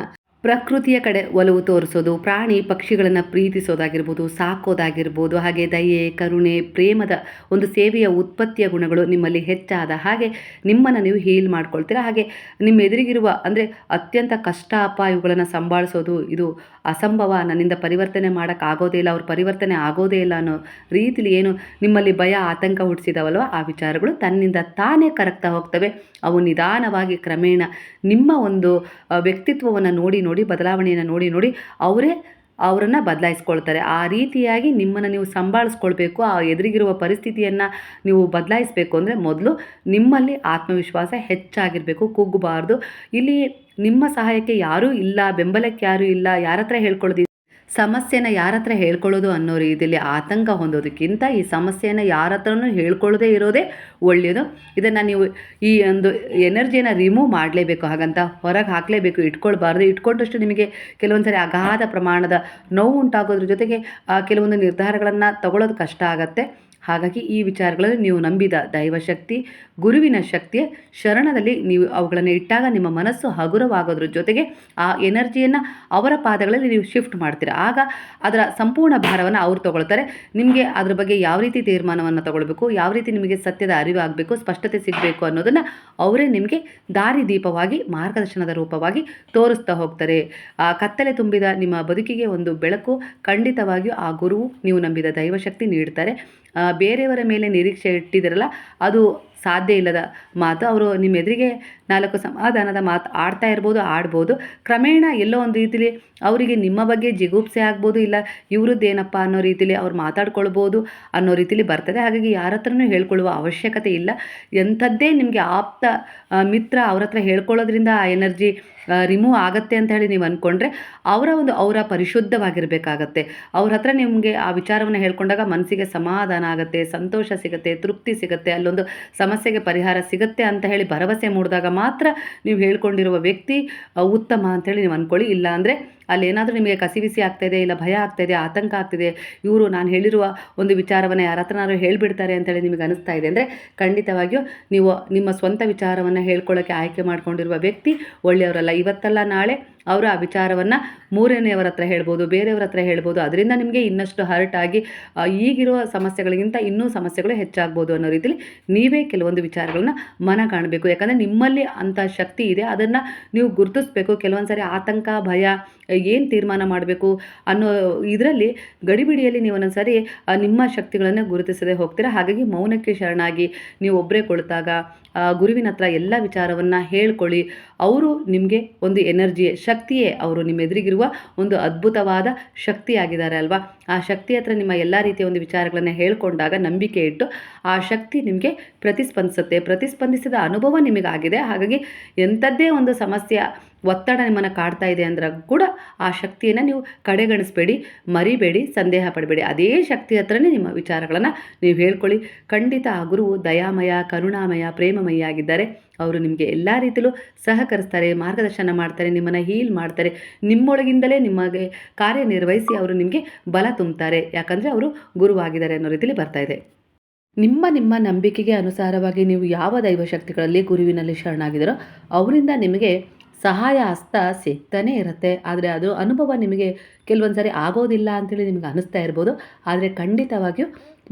ಪ್ರಕೃತಿಯ ಕಡೆ ಒಲವು ತೋರಿಸೋದು, ಪ್ರಾಣಿ ಪಕ್ಷಿಗಳನ್ನು ಪ್ರೀತಿಸೋದಾಗಿರ್ಬೋದು, ಸಾಕೋದಾಗಿರ್ಬೋದು, ಹಾಗೆ ದಯೆ, ಕರುಣೆ, ಪ್ರೇಮದ ಒಂದು ಸೇವೆಯ ಉತ್ಪತ್ತಿಯ ಗುಣಗಳು ನಿಮ್ಮಲ್ಲಿ ಹೆಚ್ಚಾದ ಹಾಗೆ ನಿಮ್ಮನ್ನು ನೀವು ಹೀಲ್ ಮಾಡ್ಕೊಳ್ತೀರಾ. ಹಾಗೆ ನಿಮ್ಮ ಎದುರಿಗಿರುವ ಅಂದರೆ ಅತ್ಯಂತ ಕಷ್ಟ ಇವುಗಳನ್ನು ಸಂಭಾಳಿಸೋದು ಇದು ಅಸಂಭವ, ನನ್ನಿಂದ ಪರಿವರ್ತನೆ ಮಾಡೋಕ್ಕಾಗೋದೇ ಇಲ್ಲ, ಅವ್ರ ಪರಿವರ್ತನೆ ಆಗೋದೇ ಇಲ್ಲ ಅನ್ನೋ ರೀತಿಲಿ ಏನು ನಿಮ್ಮಲ್ಲಿ ಭಯ, ಆತಂಕ ಹುಟ್ಟಿಸಿದಾವಲ್ವ, ಆ ವಿಚಾರಗಳು ತನ್ನಿಂದ ತಾನೇ ಕರಗ್ತಾ ಹೋಗ್ತವೆ. ಅವು ನಿಧಾನವಾಗಿ ಕ್ರಮೇಣ ನಿಮ್ಮ ಒಂದು ವ್ಯಕ್ತಿತ್ವವನ್ನು ನೋಡಿ ಬದಲಾವಣೆಯನ್ನು ನೋಡಿ ಅವರನ್ನು ಬದಲಾಯಿಸ್ಕೊಳ್ತಾರೆ. ಆ ರೀತಿಯಾಗಿ ನಿಮ್ಮನ್ನು ನೀವು ಸಂಭಾಳಿಸ್ಕೊಳ್ಬೇಕು. ಆ ಎದುರಿಗಿರುವ ಪರಿಸ್ಥಿತಿಯನ್ನು ನೀವು ಬದಲಾಯಿಸಬೇಕು ಅಂದರೆ ಮೊದಲು ನಿಮ್ಮಲ್ಲಿ ಆತ್ಮವಿಶ್ವಾಸ ಹೆಚ್ಚಾಗಿರಬೇಕು, ಕುಗ್ಗಬಾರ್ದು. ಇಲ್ಲಿ ನಿಮ್ಮ ಸಹಾಯಕ್ಕೆ ಯಾರೂ ಇಲ್ಲ, ಬೆಂಬಲಕ್ಕೆ ಯಾರೂ ಇಲ್ಲ, ಯಾರ ಹತ್ರ ಹೇಳ್ಕೊಳ್ಳೋದು ಸಮಸ್ಯೆನ ಯಾರ ಹತ್ರ ಹೇಳ್ಕೊಳ್ಳೋದು ಅನ್ನೋ ರೀತಿಯಲ್ಲಿ ಆತಂಕ ಹೊಂದೋದಕ್ಕಿಂತ ಈ ಸಮಸ್ಯೆನ ಯಾರ ಹತ್ರನೂ ಹೇಳ್ಕೊಳ್ಳದೇ ಇರೋದೇ ಒಳ್ಳೆಯದು. ಇದನ್ನು ನೀವು ಈ ಒಂದು ಎನರ್ಜಿಯನ್ನು ರಿಮೂವ್ ಮಾಡಲೇಬೇಕು, ಹಾಗಂತ ಹೊರಗೆ ಹಾಕಲೇಬೇಕು, ಇಟ್ಕೊಳ್ಬಾರ್ದು. ಇಟ್ಕೊಂಡಷ್ಟು ನಿಮಗೆ ಕೆಲವೊಂದು ಸರಿ ಅಗಾಧ ಪ್ರಮಾಣದ ನೋವು ಉಂಟಾಗೋದ್ರ ಜೊತೆಗೆ ಕೆಲವೊಂದು ನಿರ್ಧಾರಗಳನ್ನು ತಗೊಳ್ಳೋದು ಕಷ್ಟ ಆಗುತ್ತೆ. ಹಾಗಾಗಿ ಈ ವಿಚಾರಗಳಲ್ಲಿ ನೀವು ನಂಬಿದ ದೈವಶಕ್ತಿ, ಗುರುವಿನ ಶಕ್ತಿಯ ಶರಣದಲ್ಲಿ ನೀವು ಅವುಗಳನ್ನು ಇಟ್ಟಾಗ ನಿಮ್ಮ ಮನಸ್ಸು ಹಗುರವಾಗೋದ್ರ ಜೊತೆಗೆ ಆ ಎನರ್ಜಿಯನ್ನು ಅವರ ಪಾದಗಳಲ್ಲಿ ನೀವು ಶಿಫ್ಟ್ ಮಾಡ್ತೀರ. ಆಗ ಅದರ ಸಂಪೂರ್ಣ ಭಾರವನ್ನು ಅವ್ರು ತಗೊಳ್ತಾರೆ. ನಿಮಗೆ ಅದ್ರ ಬಗ್ಗೆ ಯಾವ ರೀತಿ ತೀರ್ಮಾನವನ್ನು ತಗೊಳ್ಬೇಕು, ಯಾವ ರೀತಿ ನಿಮಗೆ ಸತ್ಯದ ಅರಿವಾಗಬೇಕು, ಸ್ಪಷ್ಟತೆ ಸಿಗಬೇಕು ಅನ್ನೋದನ್ನು ಅವರೇ ನಿಮಗೆ ದಾರಿ ದೀಪವಾಗಿ, ಮಾರ್ಗದರ್ಶನದ ರೂಪವಾಗಿ ತೋರಿಸ್ತಾ ಹೋಗ್ತಾರೆ. ಆ ಕತ್ತಲೆ ತುಂಬಿದ ನಿಮ್ಮ ಬದುಕಿಗೆ ಒಂದು ಬೆಳಕು ಖಂಡಿತವಾಗಿಯೂ ಆ ಗುರುವು, ನೀವು ನಂಬಿದ ದೈವಶಕ್ತಿ ನೀಡ್ತಾರೆ. ಬೇರೆಯವರ ಮೇಲೆ ನಿರೀಕ್ಷೆ ಇಟ್ಟಿದ್ದೀರಲ್ಲ, ಅದು ಸಾಧ್ಯ ಇಲ್ಲದ ಮಾತು. ಅವರು ನಿಮ್ಮ ಎದುರಿಗೆ 4 ಸಮಾಧಾನದ ಮಾತು ಆಡ್ಬೋದು. ಕ್ರಮೇಣ ಎಲ್ಲೋ ಒಂದು ರೀತಿಲಿ ಅವರಿಗೆ ನಿಮ್ಮ ಬಗ್ಗೆ ಜಿಗುಪ್ಸೆ ಆಗ್ಬೋದು, ಇಲ್ಲ ಇವ್ರದ್ದೇನಪ್ಪ ಅನ್ನೋ ರೀತಿಲಿ ಅವ್ರು ಮಾತಾಡ್ಕೊಳ್ಬೋದು ಅನ್ನೋ ರೀತಿಲಿ ಬರ್ತದೆ. ಹಾಗಾಗಿ ಯಾರ ಹತ್ರನೂ ಹೇಳ್ಕೊಳ್ಳುವ ಅವಶ್ಯಕತೆ ಇಲ್ಲ. ಎಂಥದ್ದೇ ನಿಮಗೆ ಆಪ್ತ ಮಿತ್ರ ಅವ್ರ ಹತ್ರ ಹೇಳ್ಕೊಳ್ಳೋದ್ರಿಂದ ಆ ಎನರ್ಜಿ ರಿಮೂವ್ ಆಗುತ್ತೆ ಅಂತ ಹೇಳಿ ನೀವು ಅಂದ್ಕೊಂಡ್ರೆ ಅವರ ಪರಿಶುದ್ಧವಾಗಿರಬೇಕಾಗತ್ತೆ. ಅವ್ರ ಹತ್ರ ನಿಮಗೆ ಆ ವಿಚಾರವನ್ನು ಹೇಳ್ಕೊಂಡಾಗ ಮನಸ್ಸಿಗೆ ಸಮಾಧಾನ ಆಗುತ್ತೆ, ಸಂತೋಷ ಸಿಗುತ್ತೆ, ತೃಪ್ತಿ ಸಿಗುತ್ತೆ, ಅಲ್ಲೊಂದು ಸಮಸ್ಯೆಗೆ ಪರಿಹಾರ ಸಿಗುತ್ತೆ ಅಂತ ಹೇಳಿ ಭರವಸೆ ಮೂಡಿದಾಗ ಮಾತ್ರ ನೀವು ಹೇಳ್ಕೊಂಡಿರುವ ವ್ಯಕ್ತಿ ಉತ್ತಮ ಅಂಥೇಳಿ ನೀವು ಅಂದ್ಕೊಳ್ಳಿ. ಇಲ್ಲ ಅಂದರೆ ಅಲ್ಲೇನಾದರೂ ನಿಮಗೆ ಕಸಿವಿಸಿ ಆಗ್ತಾಯಿದೆ, ಇಲ್ಲ ಭಯ ಆಗ್ತಾಯಿದೆ, ಆತಂಕ ಆಗ್ತಿದೆ, ಇವರು ನಾನು ಹೇಳಿರುವ ಒಂದು ವಿಚಾರವನ್ನು ಯಾರ ಹತ್ರನಾದ್ರು ಹೇಳಿಬಿಡ್ತಾರೆ ಅಂತೇಳಿ ನಿಮಗೆ ಅನಿಸ್ತಾ ಇದೆ ಅಂದರೆ ಖಂಡಿತವಾಗಿಯೂ ನೀವು ನಿಮ್ಮ ಸ್ವಂತ ವಿಚಾರವನ್ನು ಹೇಳ್ಕೊಳ್ಳೋಕ್ಕೆ ಆಯ್ಕೆ ಮಾಡ್ಕೊಂಡಿರುವ ವ್ಯಕ್ತಿ ಒಳ್ಳೆಯವರಲ್ಲ. ಇವತ್ತಲ್ಲ ನಾಳೆ ಅವರು ಆ ವಿಚಾರವನ್ನು ಮೂರನೆಯವರ ಹತ್ರ ಹೇಳ್ಬೋದು, ಬೇರೆಯವ್ರ ಹತ್ರ ಹೇಳ್ಬೋದು. ಅದರಿಂದ ನಿಮಗೆ ಇನ್ನಷ್ಟು ಹರ್ಟ್ ಆಗಿ ಈಗಿರುವ ಸಮಸ್ಯೆಗಳಿಗಿಂತ ಇನ್ನೂ ಸಮಸ್ಯೆಗಳು ಹೆಚ್ಚಾಗ್ಬೋದು ಅನ್ನೋ ರೀತಿಲಿ ನೀವೇ ಕೆಲವೊಂದು ವಿಚಾರಗಳನ್ನ ಕಾಣಬೇಕು. ಯಾಕಂದರೆ ನಿಮ್ಮಲ್ಲಿ ಅಂಥ ಶಕ್ತಿ ಇದೆ, ಅದನ್ನು ನೀವು ಗುರುತಿಸ್ಬೇಕು. ಕೆಲವೊಂದು ಸಾರಿ ಆತಂಕ, ಭಯ, ಏನು ತೀರ್ಮಾನ ಮಾಡಬೇಕು ಅನ್ನೋ ಇದರಲ್ಲಿ ಗಡಿಬಿಡಿಯಲ್ಲಿ ನೀವು ಒಂದೊಂದು ಸಾರಿ ನಿಮ್ಮ ಶಕ್ತಿಗಳನ್ನು ಗುರುತಿಸದೆ ಹೋಗ್ತೀರಾ. ಹಾಗಾಗಿ ಮೌನಕ್ಕೆ ಶರಣಾಗಿ ನೀವು ಒಬ್ಬರೇ ಕೊಳ್ತಾಗ ಗುರುವಿನ ಹತ್ರ ಎಲ್ಲ ವಿಚಾರವನ್ನು ಹೇಳ್ಕೊಳ್ಳಿ. ಅವರು ನಿಮಗೆ ಒಂದು ಶಕ್ತಿಯೇ, ಅವರು ನಿಮ್ಮ ಎದುರಿಗಿರುವ ಒಂದು ಅದ್ಭುತವಾದ ಶಕ್ತಿಯಾಗಿದ್ದಾರೆ ಅಲ್ವಾ. ಆ ಶಕ್ತಿ ಹತ್ರ ನಿಮ್ಮ ಎಲ್ಲ ರೀತಿಯ ಒಂದು ವಿಚಾರಗಳನ್ನು ಹೇಳ್ಕೊಂಡಾಗ ನಂಬಿಕೆ ಇಟ್ಟು ಆ ಶಕ್ತಿ ನಿಮಗೆ ಪ್ರತಿಸ್ಪಂದಿಸಿದ ಅನುಭವ ನಿಮಗಾಗಿದೆ. ಹಾಗಾಗಿ ಎಂಥದ್ದೇ ಒಂದು ಸಮಸ್ಯೆ, ಒತ್ತಡ ನಿಮ್ಮನ್ನು ಕಾಡ್ತಾ ಇದೆ ಅಂದ್ರೆ ಕೂಡ ಆ ಶಕ್ತಿಯನ್ನು ನೀವು ಕಡೆಗಣಿಸಬೇಡಿ, ಮರಿಬೇಡಿ, ಸಂದೇಹ ಪಡಬೇಡಿ. ಅದೇ ಶಕ್ತಿ ಹತ್ರನೇ ನಿಮ್ಮ ವಿಚಾರಗಳನ್ನು ನೀವು ಹೇಳ್ಕೊಳ್ಳಿ. ಖಂಡಿತ ಆ ಗುರುವು ದಯಾಮಯ, ಕರುಣಾಮಯ, ಪ್ರೇಮಮಯ ಆಗಿದ್ದಾರೆ. ಅವರು ನಿಮಗೆ ಎಲ್ಲ ರೀತಿಯಲ್ಲೂ ಸಹಕರಿಸ್ತಾರೆ, ಮಾರ್ಗದರ್ಶನ ಮಾಡ್ತಾರೆ, ನಿಮ್ಮನ್ನು ಹೀಲ್ ಮಾಡ್ತಾರೆ. ನಿಮ್ಮೊಳಗಿಂದಲೇ ನಿಮಗೆ ಕಾರ್ಯನಿರ್ವಹಿಸಿ ಅವರು ನಿಮಗೆ ಬಲ ತುಂಬುತ್ತಾರೆ. ಯಾಕಂದರೆ ಅವರು ಗುರುವಾಗಿದ್ದಾರೆ ಅನ್ನೋ ರೀತಿಯಲ್ಲಿ ಬರ್ತಾ ಇದೆ. ನಿಮ್ಮ ನಂಬಿಕೆಗೆ ಅನುಸಾರವಾಗಿ ನೀವು ಯಾವ ದೈವಶಕ್ತಿಗಳಲ್ಲಿ ಗುರುವಿನಲ್ಲಿ ಶರಣಾಗಿದ್ದಾರೋ ಅವರಿಂದ ನಿಮಗೆ ಸಹಾಯ ಹಸ್ತ ಸಿಗ್ತಾನೇ ಇರುತ್ತೆ. ಆದರೆ ಅದು ಅನುಭವ ನಿಮಗೆ ಕೆಲವೊಂದು ಸಾರಿ ಆಗೋದಿಲ್ಲ ಅಂಥೇಳಿ ನಿಮಗೆ ಅನ್ನಿಸ್ತಾ ಇರ್ಬೋದು. ಆದರೆ ಖಂಡಿತವಾಗಿಯೂ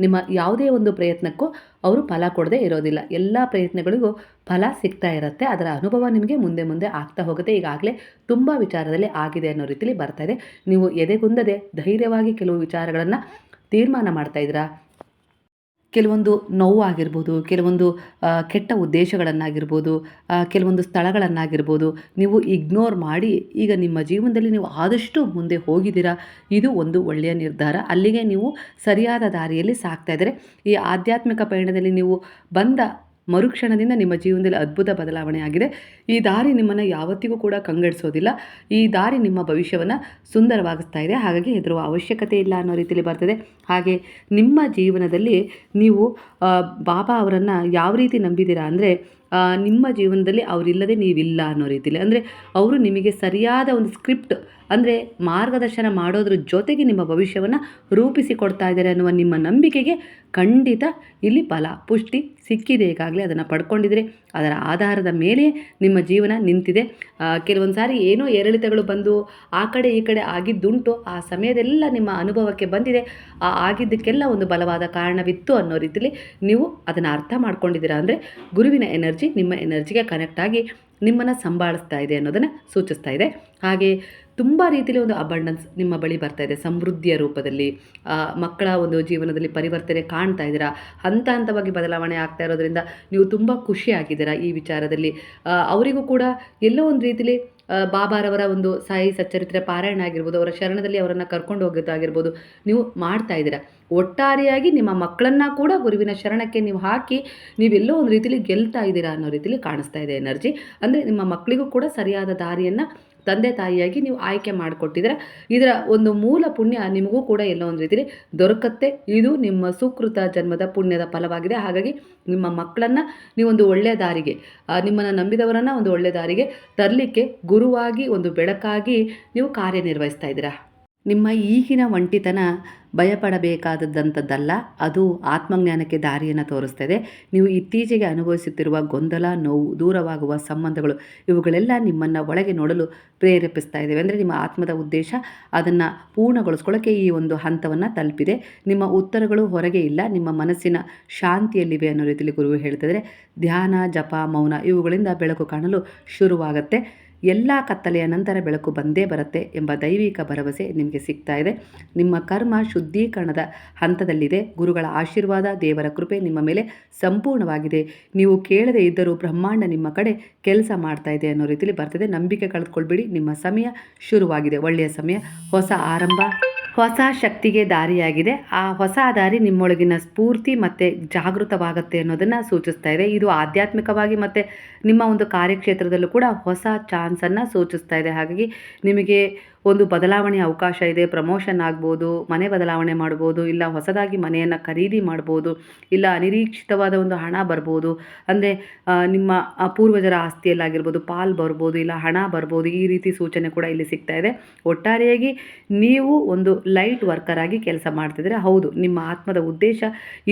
ನಿಮ್ಮ ಯಾವುದೇ ಒಂದು ಪ್ರಯತ್ನಕ್ಕೂ ಅವರು ಫಲ ಕೊಡದೇ ಇರೋದಿಲ್ಲ. ಎಲ್ಲ ಪ್ರಯತ್ನಗಳಿಗೂ ಫಲ ಸಿಗ್ತಾ ಇರುತ್ತೆ. ಅದರ ಅನುಭವ ನಿಮಗೆ ಮುಂದೆ ಮುಂದೆ ಆಗ್ತಾ ಹೋಗುತ್ತೆ. ಈಗಾಗಲೇ ತುಂಬ ವಿಚಾರದಲ್ಲಿ ಆಗಿದೆ ಅನ್ನೋ ರೀತಿಯಲ್ಲಿ ಬರ್ತಾ ಇದೆ. ನೀವು ಎದೆಗುಂದದೆ ಧೈರ್ಯವಾಗಿ ಕೆಲವು ವಿಚಾರಗಳನ್ನು ತೀರ್ಮಾನ ಮಾಡ್ತಾಯಿದ್ದೀರಾ. ಕೆಲವೊಂದು ನೋವಾಗಿರ್ಬೋದು, ಕೆಲವೊಂದು ಕೆಟ್ಟ ಉದ್ದೇಶಗಳನ್ನಾಗಿರ್ಬೋದು, ಕೆಲವೊಂದು ಸ್ಥಳಗಳನ್ನಾಗಿರ್ಬೋದು ನೀವು ಇಗ್ನೋರ್ ಮಾಡಿ ಈಗ ನಿಮ್ಮ ಜೀವನದಲ್ಲಿ ನೀವು ಆದಷ್ಟು ಮುಂದೆ ಹೋಗಿದ್ದೀರಾ. ಇದು ಒಂದು ಒಳ್ಳೆಯ ನಿರ್ಧಾರ. ಅಲ್ಲಿಗೆ ನೀವು ಸರಿಯಾದ ದಾರಿಯಲ್ಲಿ ಸಾಗ್ತಾ ಇದ್ದಾರೆ. ಈ ಆಧ್ಯಾತ್ಮಿಕ ಪಯಣದಲ್ಲಿ ನೀವು ಬಂದ ಮರುಕ್ಷಣದಿಂದ ನಿಮ್ಮ ಜೀವನದಲ್ಲಿ ಅದ್ಭುತ ಬದಲಾವಣೆ ಆಗಿದೆ. ಈ ದಾರಿ ನಿಮ್ಮನ್ನು ಯಾವತ್ತಿಗೂ ಕೂಡ ಕಂಗೆಡಿಸೋದಿಲ್ಲ. ಈ ದಾರಿ ನಿಮ್ಮ ಭವಿಷ್ಯವನ್ನು ಸುಂದರವಾಗಿಸ್ತಾ ಇದೆ. ಹಾಗಾಗಿ ಹೆದರುವ ಅವಶ್ಯಕತೆ ಇಲ್ಲ ಅನ್ನೋ ರೀತಿಯಲ್ಲಿ ಬರ್ತದೆ. ಹಾಗೆ ನಿಮ್ಮ ಜೀವನದಲ್ಲಿ ನೀವು ಬಾಬಾ ಅವರನ್ನು ಯಾವ ರೀತಿ ನಂಬಿದ್ದೀರಾ ಅಂದರೆ ನಿಮ್ಮ ಜೀವನದಲ್ಲಿ ಅವರಿಲ್ಲದೆ ನೀವಿಲ್ಲ ಅನ್ನೋ ರೀತಿಯಲ್ಲಿ. ಅಂದರೆ ಅವರು ನಿಮಗೆ ಸರಿಯಾದ ಒಂದು ಸ್ಕ್ರಿಪ್ಟ್ ಅಂದರೆ ಮಾರ್ಗದರ್ಶನ ಮಾಡೋದ್ರ ಜೊತೆಗೆ ನಿಮ್ಮ ಭವಿಷ್ಯವನ್ನು ರೂಪಿಸಿಕೊಡ್ತಾ ಇದ್ದಾರೆ ಅನ್ನುವ ನಿಮ್ಮ ನಂಬಿಕೆಗೆ ಖಂಡಿತ ಇಲ್ಲಿ ಬಲ, ಪುಷ್ಟಿ ಸಿಕ್ಕಿದೆ. ಈಗಾಗಲೇ ಅದನ್ನು ಪಡ್ಕೊಂಡಿದ್ರೆ ಅದರ ಆಧಾರದ ಮೇಲೆ ನಿಮ್ಮ ಜೀವನ ನಿಂತಿದೆ. ಕೆಲವೊಂದು ಸಾರಿ ಏನೋ ಏರಿಳಿತಗಳು ಬಂದು ಆ ಕಡೆ ಈ ಕಡೆ ಆಗಿದ್ದುಂಟು. ಆ ಸಮಯದೆಲ್ಲ ನಿಮ್ಮ ಅನುಭವಕ್ಕೆ ಬಂದಿದೆ. ಆಗಿದ್ದಕ್ಕೆಲ್ಲ ಒಂದು ಬಲವಾದ ಕಾರಣವಿತ್ತು ಅನ್ನೋ ರೀತಿಯಲ್ಲಿ ನೀವು ಅದನ್ನು ಅರ್ಥ ಮಾಡ್ಕೊಂಡಿದ್ದೀರಾ. ಅಂದರೆ ಗುರುವಿನ ಎನರ್ಜಿ ನಿಮ್ಮ ಎನರ್ಜಿಗೆ ಕನೆಕ್ಟ್ ಆಗಿ ನಿಮ್ಮನ್ನು ಸಂಭಾಳಿಸ್ತಾ ಇದೆ ಅನ್ನೋದನ್ನು ಸೂಚಿಸ್ತಾ ಇದೆ. ಹಾಗೆ ತುಂಬ ರೀತಿಯಲ್ಲಿ ಒಂದು ಅಬಂಡೆನ್ಸ್ ನಿಮ್ಮ ಬಳಿ ಬರ್ತಾ ಇದೆ, ಸಮೃದ್ಧಿಯ ರೂಪದಲ್ಲಿ. ಮಕ್ಕಳ ಒಂದು ಜೀವನದಲ್ಲಿ ಪರಿವರ್ತನೆ ಕಾಣ್ತಾ ಇದ್ದೀರಾ. ಹಂತ ಹಂತವಾಗಿ ಬದಲಾವಣೆ ಆಗ್ತಾ ಇರೋದ್ರಿಂದ ನೀವು ತುಂಬ ಖುಷಿಯಾಗಿದ್ದೀರಾ ಈ ವಿಚಾರದಲ್ಲಿ. ಅವರಿಗೂ ಕೂಡ ಎಲ್ಲೋ ಒಂದು ರೀತಿಯಲ್ಲಿ ಬಾಬಾರವರ ಒಂದು ಸಾಯಿ ಸಚ್ಚರಿತ್ರೆ ಪಾರಾಯಣ ಆಗಿರ್ಬೋದು, ಅವರ ಶರಣದಲ್ಲಿ ಅವರನ್ನು ಕರ್ಕೊಂಡು ಹೋಗೋದಾಗಿರ್ಬೋದು ನೀವು ಮಾಡ್ತಾ ಇದ್ದೀರಾ. ಒಟ್ಟಾರೆಯಾಗಿ ನಿಮ್ಮ ಮಕ್ಕಳನ್ನು ಕೂಡ ಗುರುವಿನ ಶರಣಕ್ಕೆ ನೀವು ಹಾಕಿ ನೀವೆಲ್ಲೋ ಒಂದು ರೀತಿಯಲ್ಲಿ ಗೆಲ್ತಾ ಇದ್ದೀರಾ ಅನ್ನೋ ರೀತಿಯಲ್ಲಿ ಕಾಣಿಸ್ತಾ ಇದೆ ಎನರ್ಜಿ. ಅಂದರೆ ನಿಮ್ಮ ಮಕ್ಕಳಿಗೂ ಕೂಡ ಸರಿಯಾದ ದಾರಿಯನ್ನು ತಂದೆ ತಾಯಿಯಾಗಿ ನೀವು ಆಯ್ಕೆ ಮಾಡಿಕೊಟ್ಟಿದ್ರೆ ಇದರ ಒಂದು ಮೂಲ ಪುಣ್ಯ ನಿಮಗೂ ಕೂಡ ಎಲ್ಲೋ ಒಂದು ರೀತಿಯಲ್ಲಿ ದೊರಕತ್ತೆ. ಇದು ನಿಮ್ಮ ಸುಕೃತ ಜನ್ಮದ ಪುಣ್ಯದ ಫಲವಾಗಿದೆ. ಹಾಗಾಗಿ ನಿಮ್ಮ ಮಕ್ಕಳನ್ನು ನೀವೊಂದು ಒಳ್ಳೆಯ ದಾರಿಗೆ, ನಿಮ್ಮನ್ನು ನಂಬಿದವರನ್ನು ಒಂದು ಒಳ್ಳೆಯ ದಾರಿಗೆ ತರಲಿಕ್ಕೆ ಗುರುವಾಗಿ, ಒಂದು ಬೆಳಕಾಗಿ ನೀವು ಕಾರ್ಯನಿರ್ವಹಿಸ್ತಾ ಇದ್ದೀರಾ. ನಿಮ್ಮ ಈಗಿನ ಒಂಟಿತನ ಭಯಪಡಬೇಕಾದಂಥದ್ದಲ್ಲ, ಅದು ಆತ್ಮಜ್ಞಾನಕ್ಕೆ ದಾರಿಯನ್ನು ತೋರಿಸ್ತದೆ. ನೀವು ಇತ್ತೀಚೆಗೆ ಅನುಭವಿಸುತ್ತಿರುವ ಗೊಂದಲ, ನೋವು, ದೂರವಾಗುವ ಸಂಬಂಧಗಳು ಇವುಗಳೆಲ್ಲ ನಿಮ್ಮನ್ನು ಒಳಗೆ ನೋಡಲು ಪ್ರೇರೇಪಿಸ್ತಾ ಇದ್ದೇವೆ. ಅಂದರೆ ನಿಮ್ಮ ಆತ್ಮದ ಉದ್ದೇಶ ಅದನ್ನು ಪೂರ್ಣಗೊಳಿಸ್ಕೊಳ್ಳೋಕ್ಕೆ ಈ ಒಂದು ಹಂತವನ್ನು ತಲುಪಿದೆ. ನಿಮ್ಮ ಉತ್ತರಗಳು ಹೊರಗೆ ಇಲ್ಲ, ನಿಮ್ಮ ಮನಸ್ಸಿನ ಶಾಂತಿಯಲ್ಲಿವೆ ಅನ್ನೋ ರೀತಿಯಲ್ಲಿ ಗುರುವು ಹೇಳ್ತಿದ್ರೆ, ಧ್ಯಾನ, ಜಪ, ಮೌನ ಇವುಗಳಿಂದ ಬೆಳಕು ಕಾಣಲು ಶುರುವಾಗುತ್ತೆ. ಎಲ್ಲ ಕತ್ತಲೆಯ ನಂತರ ಬೆಳಕು ಬಂದೇ ಬರುತ್ತೆ ಎಂಬ ದೈವಿಕ ಭರವಸೆ ನಿಮಗೆ ಸಿಗ್ತಾ ಇದೆ. ನಿಮ್ಮ ಕರ್ಮ ಶುದ್ಧೀಕರಣದ ಹಂತದಲ್ಲಿದೆ. ಗುರುಗಳ ಆಶೀರ್ವಾದ, ದೇವರ ಕೃಪೆ ನಿಮ್ಮ ಮೇಲೆ ಸಂಪೂರ್ಣವಾಗಿದೆ. ನೀವು ಕೇಳದೇ ಇದ್ದರೂ ಬ್ರಹ್ಮಾಂಡ ನಿಮ್ಮ ಕಡೆ ಕೆಲಸ ಮಾಡ್ತಾ ಇದೆ ಅನ್ನೋ ರೀತಿಯಲ್ಲಿ ಬರ್ತದೆ. ನಂಬಿಕೆ ಕಳೆದುಕೊಳ್ಬೇಡಿ, ನಿಮ್ಮ ಸಮಯ ಶುರುವಾಗಿದೆ. ಒಳ್ಳೆಯ ಸಮಯ, ಹೊಸ ಆರಂಭ, ಹೊಸ ಶಕ್ತಿಗೆ ದಾರಿಯಾಗಿದೆ. ಆ ಹೊಸ ದಾರಿ ನಿಮ್ಮೊಳಗಿನ ಸ್ಫೂರ್ತಿ ಮತ್ತು ಜಾಗೃತವಾಗುತ್ತೆ ಅನ್ನೋದನ್ನು ಸೂಚಿಸ್ತಾ ಇದೆ. ಇದು ಆಧ್ಯಾತ್ಮಿಕವಾಗಿ ಮತ್ತು ನಿಮ್ಮ ಒಂದು ಕಾರ್ಯಕ್ಷೇತ್ರದಲ್ಲೂ ಕೂಡ ಹೊಸ ಚಾನ್ಸನ್ನು ಸೂಚಿಸ್ತಾ ಇದೆ. ಹಾಗಾಗಿ ನಿಮಗೆ ಒಂದು ಬದಲಾವಣೆಯ ಅವಕಾಶ ಇದೆ. ಪ್ರಮೋಷನ್ ಆಗ್ಬೋದು, ಮನೆ ಬದಲಾವಣೆ ಮಾಡ್ಬೋದು, ಇಲ್ಲ ಹೊಸದಾಗಿ ಮನೆಯನ್ನು ಖರೀದಿ ಮಾಡ್ಬೋದು, ಇಲ್ಲ ಅನಿರೀಕ್ಷಿತವಾದ ಒಂದು ಹಣ ಬರ್ಬೋದು. ಅಂದರೆ ನಿಮ್ಮ ಪೂರ್ವಜರ ಆಸ್ತಿಯಲ್ಲಾಗಿರ್ಬೋದು ಪಾಲು ಬರ್ಬೋದು, ಇಲ್ಲ ಹಣ ಬರ್ಬೋದು. ಈ ರೀತಿ ಸೂಚನೆ ಕೂಡ ಇಲ್ಲಿ ಸಿಗ್ತಾ ಇದೆ. ಒಟ್ಟಾರೆಯಾಗಿ ನೀವು ಒಂದು ಲೈಟ್ ವರ್ಕರ್ ಆಗಿ ಕೆಲಸ ಮಾಡ್ತಿದ್ರೆ, ಹೌದು, ನಿಮ್ಮ ಆತ್ಮದ ಉದ್ದೇಶ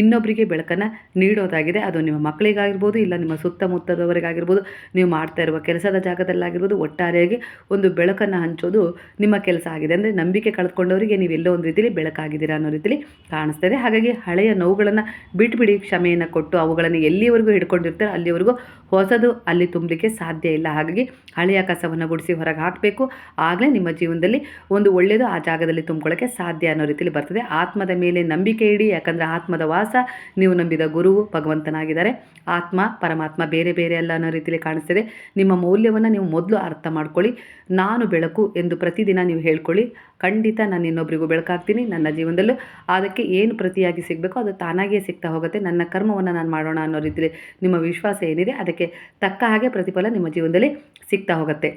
ಇನ್ನೊಬ್ಬರಿಗೆ ಬೆಳಕನ್ನು ನೀಡೋದಾಗಿದೆ. ಅದು ನಿಮ್ಮ ಮಕ್ಕಳಿಗಾಗಿರ್ಬೋದು, ಇಲ್ಲ ನಿಮ್ಮ ಸುತ್ತಮುತ್ತದವರಿಗಾಗಿರ್ಬೋದು, ನೀವು ಮಾಡ್ತಾ ಇರುವ ಕೆಲಸದ ಜಾಗದಲ್ಲಾಗಿರ್ಬೋದು. ಒಟ್ಟಾರೆಯಾಗಿ ಒಂದು ಬೆಳಕನ್ನು ಹಂಚೋದು ನಿಮ್ಮ ಕೆಲಸ ಆಗಿದೆ. ಅಂದರೆ ನಂಬಿಕೆ ಕಳೆದುಕೊಂಡವರಿಗೆ ನೀವೆಲ್ಲೋ ಒಂದು ರೀತಿಯಲ್ಲಿ ಬೆಳಕಾಗಿದ್ದೀರಾ ಅನ್ನೋ ರೀತಿಯಲ್ಲಿ ಕಾಣಿಸ್ತಾ ಇದೆ. ಹಾಗಾಗಿ ಹಳೆಯ ನೋವುಗಳನ್ನು ಬಿಟ್ಬಿಡಿ, ಕ್ಷಮೆಯನ್ನು ಕೊಟ್ಟು ಅವುಗಳನ್ನು ಎಲ್ಲಿವರೆಗೂ ಹಿಡ್ಕೊಂಡಿರ್ತಾರೆ ಅಲ್ಲಿವರೆಗೂ ಹೊಸದು ಅಲ್ಲಿ ತುಂಬಲಿಕ್ಕೆ ಸಾಧ್ಯ ಇಲ್ಲ. ಹಾಗಾಗಿ ಹಳೆಯ ಕಸವನ್ನು ಗುಡಿಸಿ ಹೊರಗೆ ಹಾಕಬೇಕು. ಆಗಲೇ ನಿಮ್ಮ ಜೀವನದಲ್ಲಿ ಒಂದು ಒಳ್ಳೆಯದು ಆ ಜಾಗದಲ್ಲಿ ತುಂಬಿಕೊಳ್ಳೋಕ್ಕೆ ಸಾಧ್ಯ ಅನ್ನೋ ರೀತಿಯಲ್ಲಿ ಬರ್ತದೆ. ಆತ್ಮದ ಮೇಲೆ ನಂಬಿಕೆ ಇಡಿ, ಯಾಕಂದರೆ ಆತ್ಮದ ವಾಸ ನೀವು ನಂಬಿದ ಗುರುವು ಭಗವಂತನಾಗಿದ್ದಾರೆ. ಆತ್ಮ ಪರಮಾತ್ಮ ಬೇರೆ ಬೇರೆ ಅಲ್ಲ ಅನ್ನೋ ರೀತಿಯಲ್ಲಿ ಕಾಣಿಸ್ತಿದೆ. ನಿಮ್ಮ ಮೌಲ್ಯವನ್ನು ನೀವು ಮೊದಲು ಅರ್ಥ ಮಾಡ್ಕೊಳ್ಳಿ. ನಾನು ಬೆಳಕು ಎಂದು ಪ್ರತಿದಿನ ನೀವು ಹೇಳ್ಕೊಳ್ಳಿ. ಖಂಡಿತ ನಾನು ಇನ್ನೊಬ್ಬರಿಗೂ ಬೆಳಕಾಗ್ತೀನಿ. ನನ್ನ ಜೀವನದಲ್ಲೂ ಅದಕ್ಕೆ ಏನು ಪ್ರತಿಯಾಗಿ ಸಿಗಬೇಕೋ ಅದು ತಾನಾಗಿಯೇ ಸಿಗ್ತಾ ಹೋಗುತ್ತೆ. ನನ್ನ ಕರ್ಮವನ್ನು ನಾನು ಮಾಡೋಣ ಅನ್ನೋ ರೀತಿಯಲ್ಲಿ ನಿಮ್ಮ ವಿಶ್ವಾಸ ಏನಿದೆ ಅದಕ್ಕೆ ತಕ್ಕ ಹಾಗೆ ಪ್ರತಿಫಲ ನಿಮ್ಮ ಜೀವನದಲ್ಲಿ ಸಿಗ್ತಾ ಹೋಗುತ್ತೆ.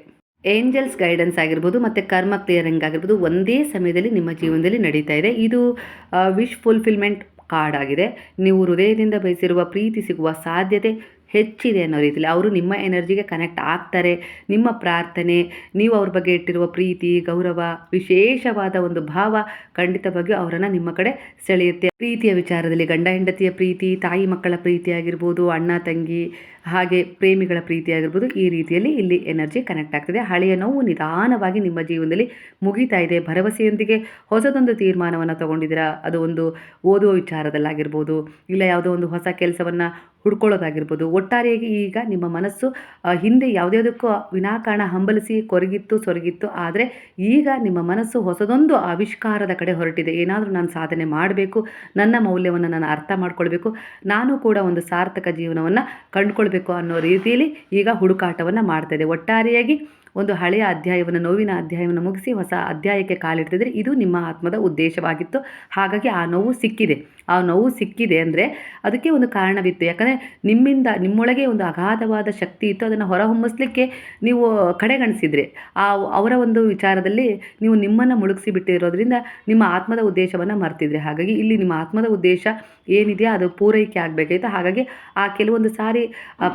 ಏಂಜಲ್ಸ್ ಗೈಡೆನ್ಸ್ ಆಗಿರ್ಬೋದು ಮತ್ತು ಕರ್ಮ ಕ್ಲಿಯರಿಂಗ್ ಆಗಿರ್ಬೋದು ಒಂದೇ ಸಮಯದಲ್ಲಿ ನಿಮ್ಮ ಜೀವನದಲ್ಲಿ ನಡೀತಾ ಇದೆ. ಇದು ವಿಶ್ ಫುಲ್ಫಿಲ್ಮೆಂಟ್ ಕಾರ್ಡ್ ಆಗಿದೆ. ನೀವು ಹೃದಯದಿಂದ ಬಯಸಿರುವ ಪ್ರೀತಿ ಸಿಗುವ ಸಾಧ್ಯತೆ ಹೆಚ್ಚಿದೆ ಅನ್ನೋ ರೀತಿಯಲ್ಲಿ ಅವರು ನಿಮ್ಮ ಎನರ್ಜಿಗೆ ಕನೆಕ್ಟ್ ಆಗ್ತಾರೆ. ನಿಮ್ಮ ಪ್ರಾರ್ಥನೆ, ನೀವು ಅವ್ರ ಬಗ್ಗೆ ಇಟ್ಟಿರುವ ಪ್ರೀತಿ, ಗೌರವ, ವಿಶೇಷವಾದ ಒಂದು ಭಾವ ಖಂಡಿತವಾಗಿಯೂ ಅವರನ್ನು ನಿಮ್ಮ ಕಡೆ ಸೆಳೆಯುತ್ತೆ. ಪ್ರೀತಿಯ ವಿಚಾರದಲ್ಲಿ ಗಂಡ ಹೆಂಡತಿಯ ಪ್ರೀತಿ, ತಾಯಿ ಮಕ್ಕಳ ಪ್ರೀತಿ ಆಗಿರ್ಬೋದು, ಅಣ್ಣ ತಂಗಿ, ಹಾಗೆ ಪ್ರೇಮಿಗಳ ಪ್ರೀತಿ ಆಗಿರ್ಬೋದು, ಈ ರೀತಿಯಲ್ಲಿ ಇಲ್ಲಿ ಎನರ್ಜಿ ಕನೆಕ್ಟ್ ಆಗ್ತದೆ. ಹಳೆಯ ನೋವು ನಿಧಾನವಾಗಿ ನಿಮ್ಮ ಜೀವನದಲ್ಲಿ ಮುಗಿತಾ ಇದೆ. ಭರವಸೆಯೊಂದಿಗೆ ಹೊಸದೊಂದು ತೀರ್ಮಾನವನ್ನು ತಗೊಂಡಿದ್ದೀರಾ. ಅದು ಒಂದು ಓದುವ ವಿಚಾರದಲ್ಲಾಗಿರ್ಬೋದು, ಇಲ್ಲ ಯಾವುದೋ ಒಂದು ಹೊಸ ಕೆಲಸವನ್ನು ಹುಡ್ಕೊಳ್ಳೋದಾಗಿರ್ಬೋದು. ಒಟ್ಟಾರೆಯಾಗಿ ಈಗ ನಿಮ್ಮ ಮನಸ್ಸು ಹಿಂದೆ ಯಾವುದ್ಯಾವುದಕ್ಕೂ ವಿನಾಕಾರಣ ಹಂಬಲಿಸಿ ಕೊರಗಿತ್ತು ಸೊರಗಿತ್ತು. ಆದರೆ ಈಗ ನಿಮ್ಮ ಮನಸ್ಸು ಹೊಸದೊಂದು ಆವಿಷ್ಕಾರದ ಕಡೆ ಹೊರಟಿದೆ. ಏನಾದರೂ ನಾನು ಸಾಧನೆ ಮಾಡಬೇಕು, ನನ್ನ ಮೌಲ್ಯವನ್ನು ನಾನು ಅರ್ಥ ಮಾಡ್ಕೊಳ್ಬೇಕು, ನಾನು ಕೂಡ ಒಂದು ಸಾರ್ಥಕ ಜೀವನವನ್ನು ಕಂಡುಕೊಳ್ಬೇಕು ಅನ್ನೋ ರೀತಿಯಲ್ಲಿ ಈಗ ಹುಡುಕಾಟವನ್ನು ಮಾಡ್ತಾ ಇದೆ. ಒಟ್ಟಾರೆಯಾಗಿ ಒಂದು ಹಳೆಯ ಅಧ್ಯಾಯವನ್ನು, ನೋವಿನ ಅಧ್ಯಾಯವನ್ನು ಮುಗಿಸಿ ಹೊಸ ಅಧ್ಯಾಯಕ್ಕೆ ಕಾಲಿಡ್ತಿದ್ರೆ ಇದು ನಿಮ್ಮ ಆತ್ಮದ ಉದ್ದೇಶವಾಗಿತ್ತು. ಹಾಗಾಗಿ ಆ ನೋವು ಸಿಕ್ಕಿದೆ. ಆ ನೋವು ಸಿಕ್ಕಿದೆ ಅಂದರೆ ಅದಕ್ಕೆ ಒಂದು ಕಾರಣವಿತ್ತು. ಯಾಕಂದರೆ ನಿಮ್ಮೊಳಗೆ ಒಂದು ಅಗಾಧವಾದ ಶಕ್ತಿ ಇತ್ತು. ಅದನ್ನು ಹೊರಹೊಮ್ಮಿಸ್ಲಿಕ್ಕೆ ನೀವು ಕಡೆಗಣಿಸಿದರೆ ಅವರ ಒಂದು ವಿಚಾರದಲ್ಲಿ ನೀವು ನಿಮ್ಮನ್ನು ಮುಳುಗಿಸಿ ಬಿಟ್ಟಿರೋದ್ರಿಂದ ನಿಮ್ಮ ಆತ್ಮದ ಉದ್ದೇಶವನ್ನು ಮರ್ತಿದ್ರೆ. ಹಾಗಾಗಿ ಇಲ್ಲಿ ನಿಮ್ಮ ಆತ್ಮದ ಉದ್ದೇಶ ಏನಿದೆಯೋ ಅದು ಪೂರೈಕೆ ಆಗಬೇಕಾಯ್ತು. ಹಾಗಾಗಿ ಆ ಕೆಲವೊಂದು ಸಾರಿ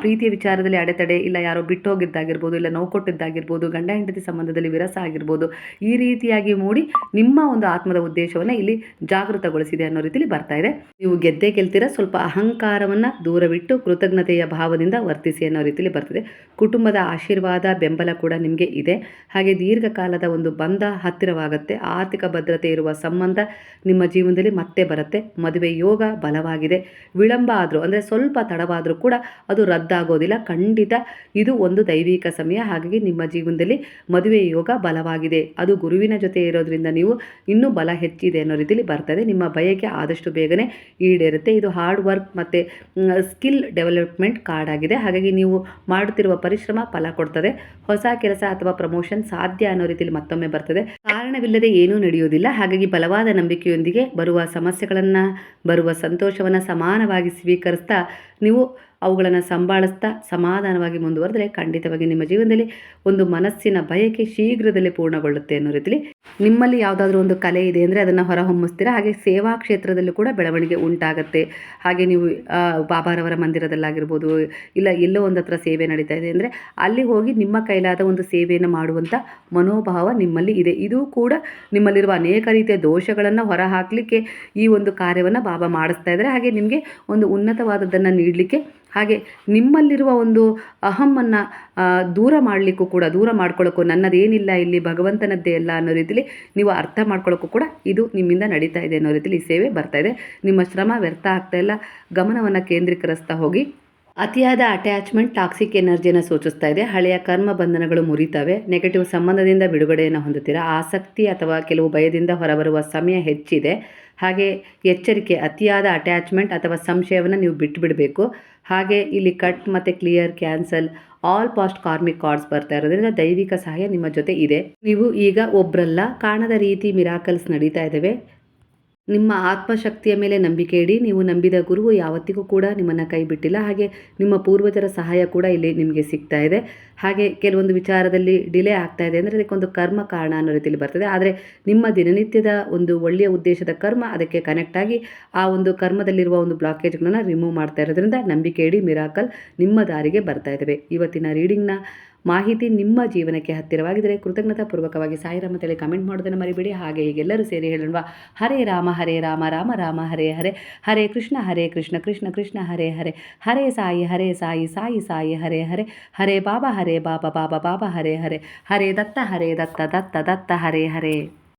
ಪ್ರೀತಿಯ ವಿಚಾರದಲ್ಲಿ ಅಡೆತಡೆ, ಇಲ್ಲ ಯಾರೋ ಬಿಟ್ಟು ಹೋಗಿದ್ದಾಗಿರ್ಬೋದು, ಇಲ್ಲ ನೋವು ಕೊಟ್ಟಿದ್ದಾಗಿರ್ಬೋದು, ಗಂಡ ಹೆಂಡತಿ ಸಂಬಂಧದಲ್ಲಿ ವಿರಸ ಆಗಿರ್ಬೋದು, ಈ ರೀತಿಯಾಗಿ ಮೂಡಿ ನಿಮ್ಮ ಒಂದು ಆತ್ಮದ ಉದ್ದೇಶವನ್ನು ಇಲ್ಲಿ ಜಾಗೃತಗೊಳಿಸಿದೆ ಅನ್ನೋ ರೀತಿಯಲ್ಲಿ ಬರ್ತಾ ಇದೆ. ನೀವು ಗೆಲ್ತೀರಾ. ಸ್ವಲ್ಪ ಅಹಂಕಾರವನ್ನು ದೂರವಿಟ್ಟು ಕೃತಜ್ಞತೆಯ ಭಾವದಿಂದ ವರ್ತಿಸಿ ಅನ್ನೋ ರೀತಿಯಲ್ಲಿ ಬರ್ತದೆ. ಕುಟುಂಬದ ಆಶೀರ್ವಾದ, ಬೆಂಬಲ ಕೂಡ ನಿಮಗೆ ಇದೆ. ಹಾಗೆ ದೀರ್ಘಕಾಲದ ಒಂದು ಬಂಧ ಹತ್ತಿರವಾಗುತ್ತೆ. ಆರ್ಥಿಕ ಭದ್ರತೆ ಇರುವ ಸಂಬಂಧ ನಿಮ್ಮ ಜೀವನದಲ್ಲಿ ಮತ್ತೆ ಬರುತ್ತೆ. ಮದುವೆ ಯೋಗ ಬಲವಾಗಿದೆ. ವಿಳಂಬ ಆದರೂ ಅಂದರೆ ಸ್ವಲ್ಪ ತಡವಾದರೂ ಕೂಡ ಅದು ರದ್ದಾಗೋದಿಲ್ಲ. ಖಂಡಿತ ಇದು ಒಂದು ದೈವಿಕ ಸಮಯ. ಹಾಗಾಗಿ ನಿಮ್ಮ ಜೀವನದಲ್ಲಿ ಮದುವೆ ಯೋಗ ಬಲವಾಗಿದೆ. ಅದು ಗುರುವಿನ ಜೊತೆ ಇರೋದ್ರಿಂದ ನೀವು ಇನ್ನೂ ಬಲ ಹೆಚ್ಚಿದೆ ಅನ್ನೋ ರೀತಿಯಲ್ಲಿ ಬರ್ತದೆ. ನಿಮ್ಮ ಬಯಕೆ ಆದಷ್ಟು ಬೇಗನೆ ಈಡೇರುತ್ತೆ. ಇದು ಹಾರ್ಡ್ ವರ್ಕ್ ಮತ್ತು ಸ್ಕಿಲ್ ಡೆವಲಪ್ಮೆಂಟ್ ಕಾರ್ಡ್ ಆಗಿದೆ. ಹಾಗಾಗಿ ನೀವು ಮಾಡುತ್ತಿರುವ ಪರಿಶ್ರಮ ಫಲ ಕೊಡ್ತದೆ. ಹೊಸ ಕೆಲಸ ಅಥವಾ ಪ್ರಮೋಷನ್ ಸಾಧ್ಯ ಅನ್ನೋ ರೀತಿಯಲ್ಲಿ ಮತ್ತೊಮ್ಮೆ ಬರ್ತದೆ. ಕಾರಣವಿಲ್ಲದೆ ಏನೂ ನಡೆಯೋದಿಲ್ಲ. ಹಾಗಾಗಿ ಬಲವಾದ ನಂಬಿಕೆಯೊಂದಿಗೆ ಬರುವ ಸಮಸ್ಯೆಗಳನ್ನು, ಬರುವ ಸಂತೋಷವನ್ನು ಸಮಾನವಾಗಿ ಸ್ವೀಕರಿಸ್ತಾ ನೀವು ಅವುಗಳನ್ನು ಸಂಭಾಳಿಸ್ತಾ ಸಮಾಧಾನವಾಗಿ ಮುಂದುವರೆದ್ರೆ ಖಂಡಿತವಾಗಿ ನಿಮ್ಮ ಜೀವನದಲ್ಲಿ ಒಂದು ಮನಸ್ಸಿನ ಬಯಕೆ ಶೀಘ್ರದಲ್ಲೇ ಪೂರ್ಣಗೊಳ್ಳುತ್ತೆ ಅನ್ನೋ ರೀತಿಯಲ್ಲಿ ನಿಮ್ಮಲ್ಲಿ ಯಾವುದಾದ್ರೂ ಒಂದು ಕಲೆ ಇದೆ ಅಂದರೆ ಅದನ್ನು ಹೊರಹೊಮ್ಮಿಸ್ತೀರಾ. ಹಾಗೆ ಸೇವಾ ಕ್ಷೇತ್ರದಲ್ಲೂ ಕೂಡ ಬೆಳವಣಿಗೆ ಉಂಟಾಗುತ್ತೆ. ಹಾಗೆ ನೀವು ಬಾಬಾರವರ ಮಂದಿರದಲ್ಲಾಗಿರ್ಬೋದು, ಇಲ್ಲ ಎಲ್ಲೋ ಒಂದು ಹತ್ರ ಸೇವೆ ನಡೀತಾ ಇದೆ ಅಂದರೆ ಅಲ್ಲಿ ಹೋಗಿ ನಿಮ್ಮ ಕೈಲಾದ ಒಂದು ಸೇವೆಯನ್ನು ಮಾಡುವಂಥ ಮನೋಭಾವ ನಿಮ್ಮಲ್ಲಿ ಇದೆ. ಇದು ಕೂಡ ನಿಮ್ಮಲ್ಲಿರುವ ಅನೇಕ ರೀತಿಯ ದೋಷಗಳನ್ನು ಹೊರಹಾಕಲಿಕ್ಕೆ ಈ ಒಂದು ಕಾರ್ಯವನ್ನು ಬಾಬಾ ಮಾಡಿಸ್ತಾ ಇದ್ದಾರೆ. ಹಾಗೆ ನಿಮಗೆ ಒಂದು ಉನ್ನತವಾದದ್ದನ್ನು ನೀಡಲಿಕ್ಕೆ, ಹಾಗೆ ನಿಮ್ಮಲ್ಲಿರುವ ಒಂದು ಅಹಮ್ಮನ್ನು ದೂರ ಮಾಡಲಿಕ್ಕೂ ಕೂಡ, ದೂರ ಮಾಡ್ಕೊಳ್ಳೋಕ್ಕೂ, ನನ್ನದೇನಿಲ್ಲ ಇಲ್ಲಿ ಭಗವಂತನದ್ದೇ ಎಲ್ಲ ಅನ್ನೋ ರೀತಿಯಲ್ಲಿ ನೀವು ಅರ್ಥ ಮಾಡ್ಕೊಳ್ಳೋಕ್ಕೂ ಕೂಡ ಇದು ನಿಮ್ಮಿಂದ ನಡೀತಾ ಇದೆ ಅನ್ನೋ ರೀತಿಯಲ್ಲಿ ಈ ಸೇವೆ ಬರ್ತಾ ಇದೆ. ನಿಮ್ಮ ಶ್ರಮ ವ್ಯರ್ಥ ಆಗ್ತಾ ಇಲ್ಲ. ಗಮನವನ್ನು ಕೇಂದ್ರೀಕರಿಸ್ತಾ ಹೋಗಿ. ಅತಿಯಾದ ಅಟ್ಯಾಚ್ಮೆಂಟ್ ಟಾಕ್ಸಿಕ್ ಎನರ್ಜಿಯನ್ನು ಸೂಚಿಸ್ತಾ ಇದೆ. ಹಳೆಯ ಕರ್ಮ ಬಂಧನಗಳು ಮುರಿತವೆ. ನೆಗೆಟಿವ್ ಸಂಬಂಧದಿಂದ ಬಿಡುಗಡೆಯನ್ನು ಹೊಂದುತ್ತೀರಾ. ಆಸಕ್ತಿ ಅಥವಾ ಕೆಲವು ಭಯದಿಂದ ಹೊರಬರುವ ಸಮಯ ಹೆಚ್ಚಿದೆ. ಹಾಗೆ ಎಚ್ಚರಿಕೆ, ಅತಿಯಾದ ಅಟ್ಯಾಚ್ಮೆಂಟ್ ಅಥವಾ ಸಂಶಯವನ್ನು ನೀವು ಬಿಟ್ಟುಬಿಡಬೇಕು. ಹಾಗೆ ಇಲ್ಲಿ ಕಟ್ ಮತ್ತು clear, cancel, all past karmic cards ಬರ್ತಾ ಇರೋದ್ರಿಂದ ದೈವಿಕ ಸಹಾಯ ನಿಮ್ಮ ಜೊತೆ ಇದೆ. ನೀವು ಈಗ ಒಬ್ಬರಲ್ಲ, ಕಾಣದ ರೀತಿ ಮಿರಾಕಲ್ಸ್ ನಡೀತಾ ಇದ್ದಾವೆ. ನಿಮ್ಮ ಆತ್ಮಶಕ್ತಿಯ ಮೇಲೆ ನಂಬಿಕೆ ಇಡಿ. ನೀವು ನಂಬಿದ ಗುರುವು ಯಾವತ್ತಿಗೂ ಕೂಡ ನಿಮ್ಮನ್ನು ಕೈ ಬಿಟ್ಟಿಲ್ಲ. ಹಾಗೆ ನಿಮ್ಮ ಪೂರ್ವಜರ ಸಹಾಯ ಕೂಡ ಇಲ್ಲಿ ನಿಮಗೆ ಸಿಗ್ತಾ ಇದೆ. ಹಾಗೆ ಕೆಲವೊಂದು ವಿಚಾರದಲ್ಲಿ ಡಿಲೇ ಆಗ್ತಾ ಇದೆ ಅಂದರೆ ಅದಕ್ಕೊಂದು ಕರ್ಮ ಕಾರಣ ಅನ್ನೋ ರೀತಿಯಲ್ಲಿ ಬರ್ತದೆ. ಆದರೆ ನಿಮ್ಮ ದಿನನಿತ್ಯದ ಒಂದು ಒಳ್ಳೆಯ ಉದ್ದೇಶದ ಕರ್ಮ ಅದಕ್ಕೆ ಕನೆಕ್ಟ್ ಆಗಿ ಆ ಒಂದು ಕರ್ಮದಲ್ಲಿರುವ ಒಂದು ಬ್ಲಾಕೇಜ್ಗಳನ್ನು ರಿಮೂವ್ ಮಾಡ್ತಾ ಇರೋದ್ರಿಂದ ನಂಬಿಕೆ ಇಡಿ, ಮಿರಾಕಲ್ ನಿಮ್ಮ ದಾರಿಗೆ ಬರ್ತಾ ಇದ್ದಾವೆ. ಇವತ್ತಿನ ರೀಡಿಂಗ್ನ ಮಾಹಿತಿ ನಿಮ್ಮ ಜೀವನಕ್ಕೆ ಹತ್ತಿರವಾಗಿದ್ದರೆ ಕೃತಜ್ಞತಾಪೂರ್ವಕವಾಗಿ ಸಾಯಿರಾಮ್ ಅಂತೇಳಿ ಕಮೆಂಟ್ ಮಾಡೋದನ್ನು ಮರಿಬೇಡಿ. ಹಾಗೆ ಹೀಗೆಲ್ಲರೂ ಸೇರಿ ಹೇಳೋಣ, ಹರೇ ರಾಮ ರಾಮ ರಾಮ ಹರೇ ಹರೇ, ಹರೇ ಕೃಷ್ಣ ಕೃಷ್ಣ ಕೃಷ್ಣ ಹರೇ ಹರೇ, ಹರೇ ಸಾಯಿ ಸಾಯಿ ಸಾಯಿ ಹರೇ ಹರೇ, ಹರೇ ಬಾಬಾ ಬಾಬಾ ಬಾಬಾ ಹರೇ ಹರೇ, ಹರೇ ದತ್ತ ದತ್ತ ದತ್ತ ಹರೇ ಹರೇ.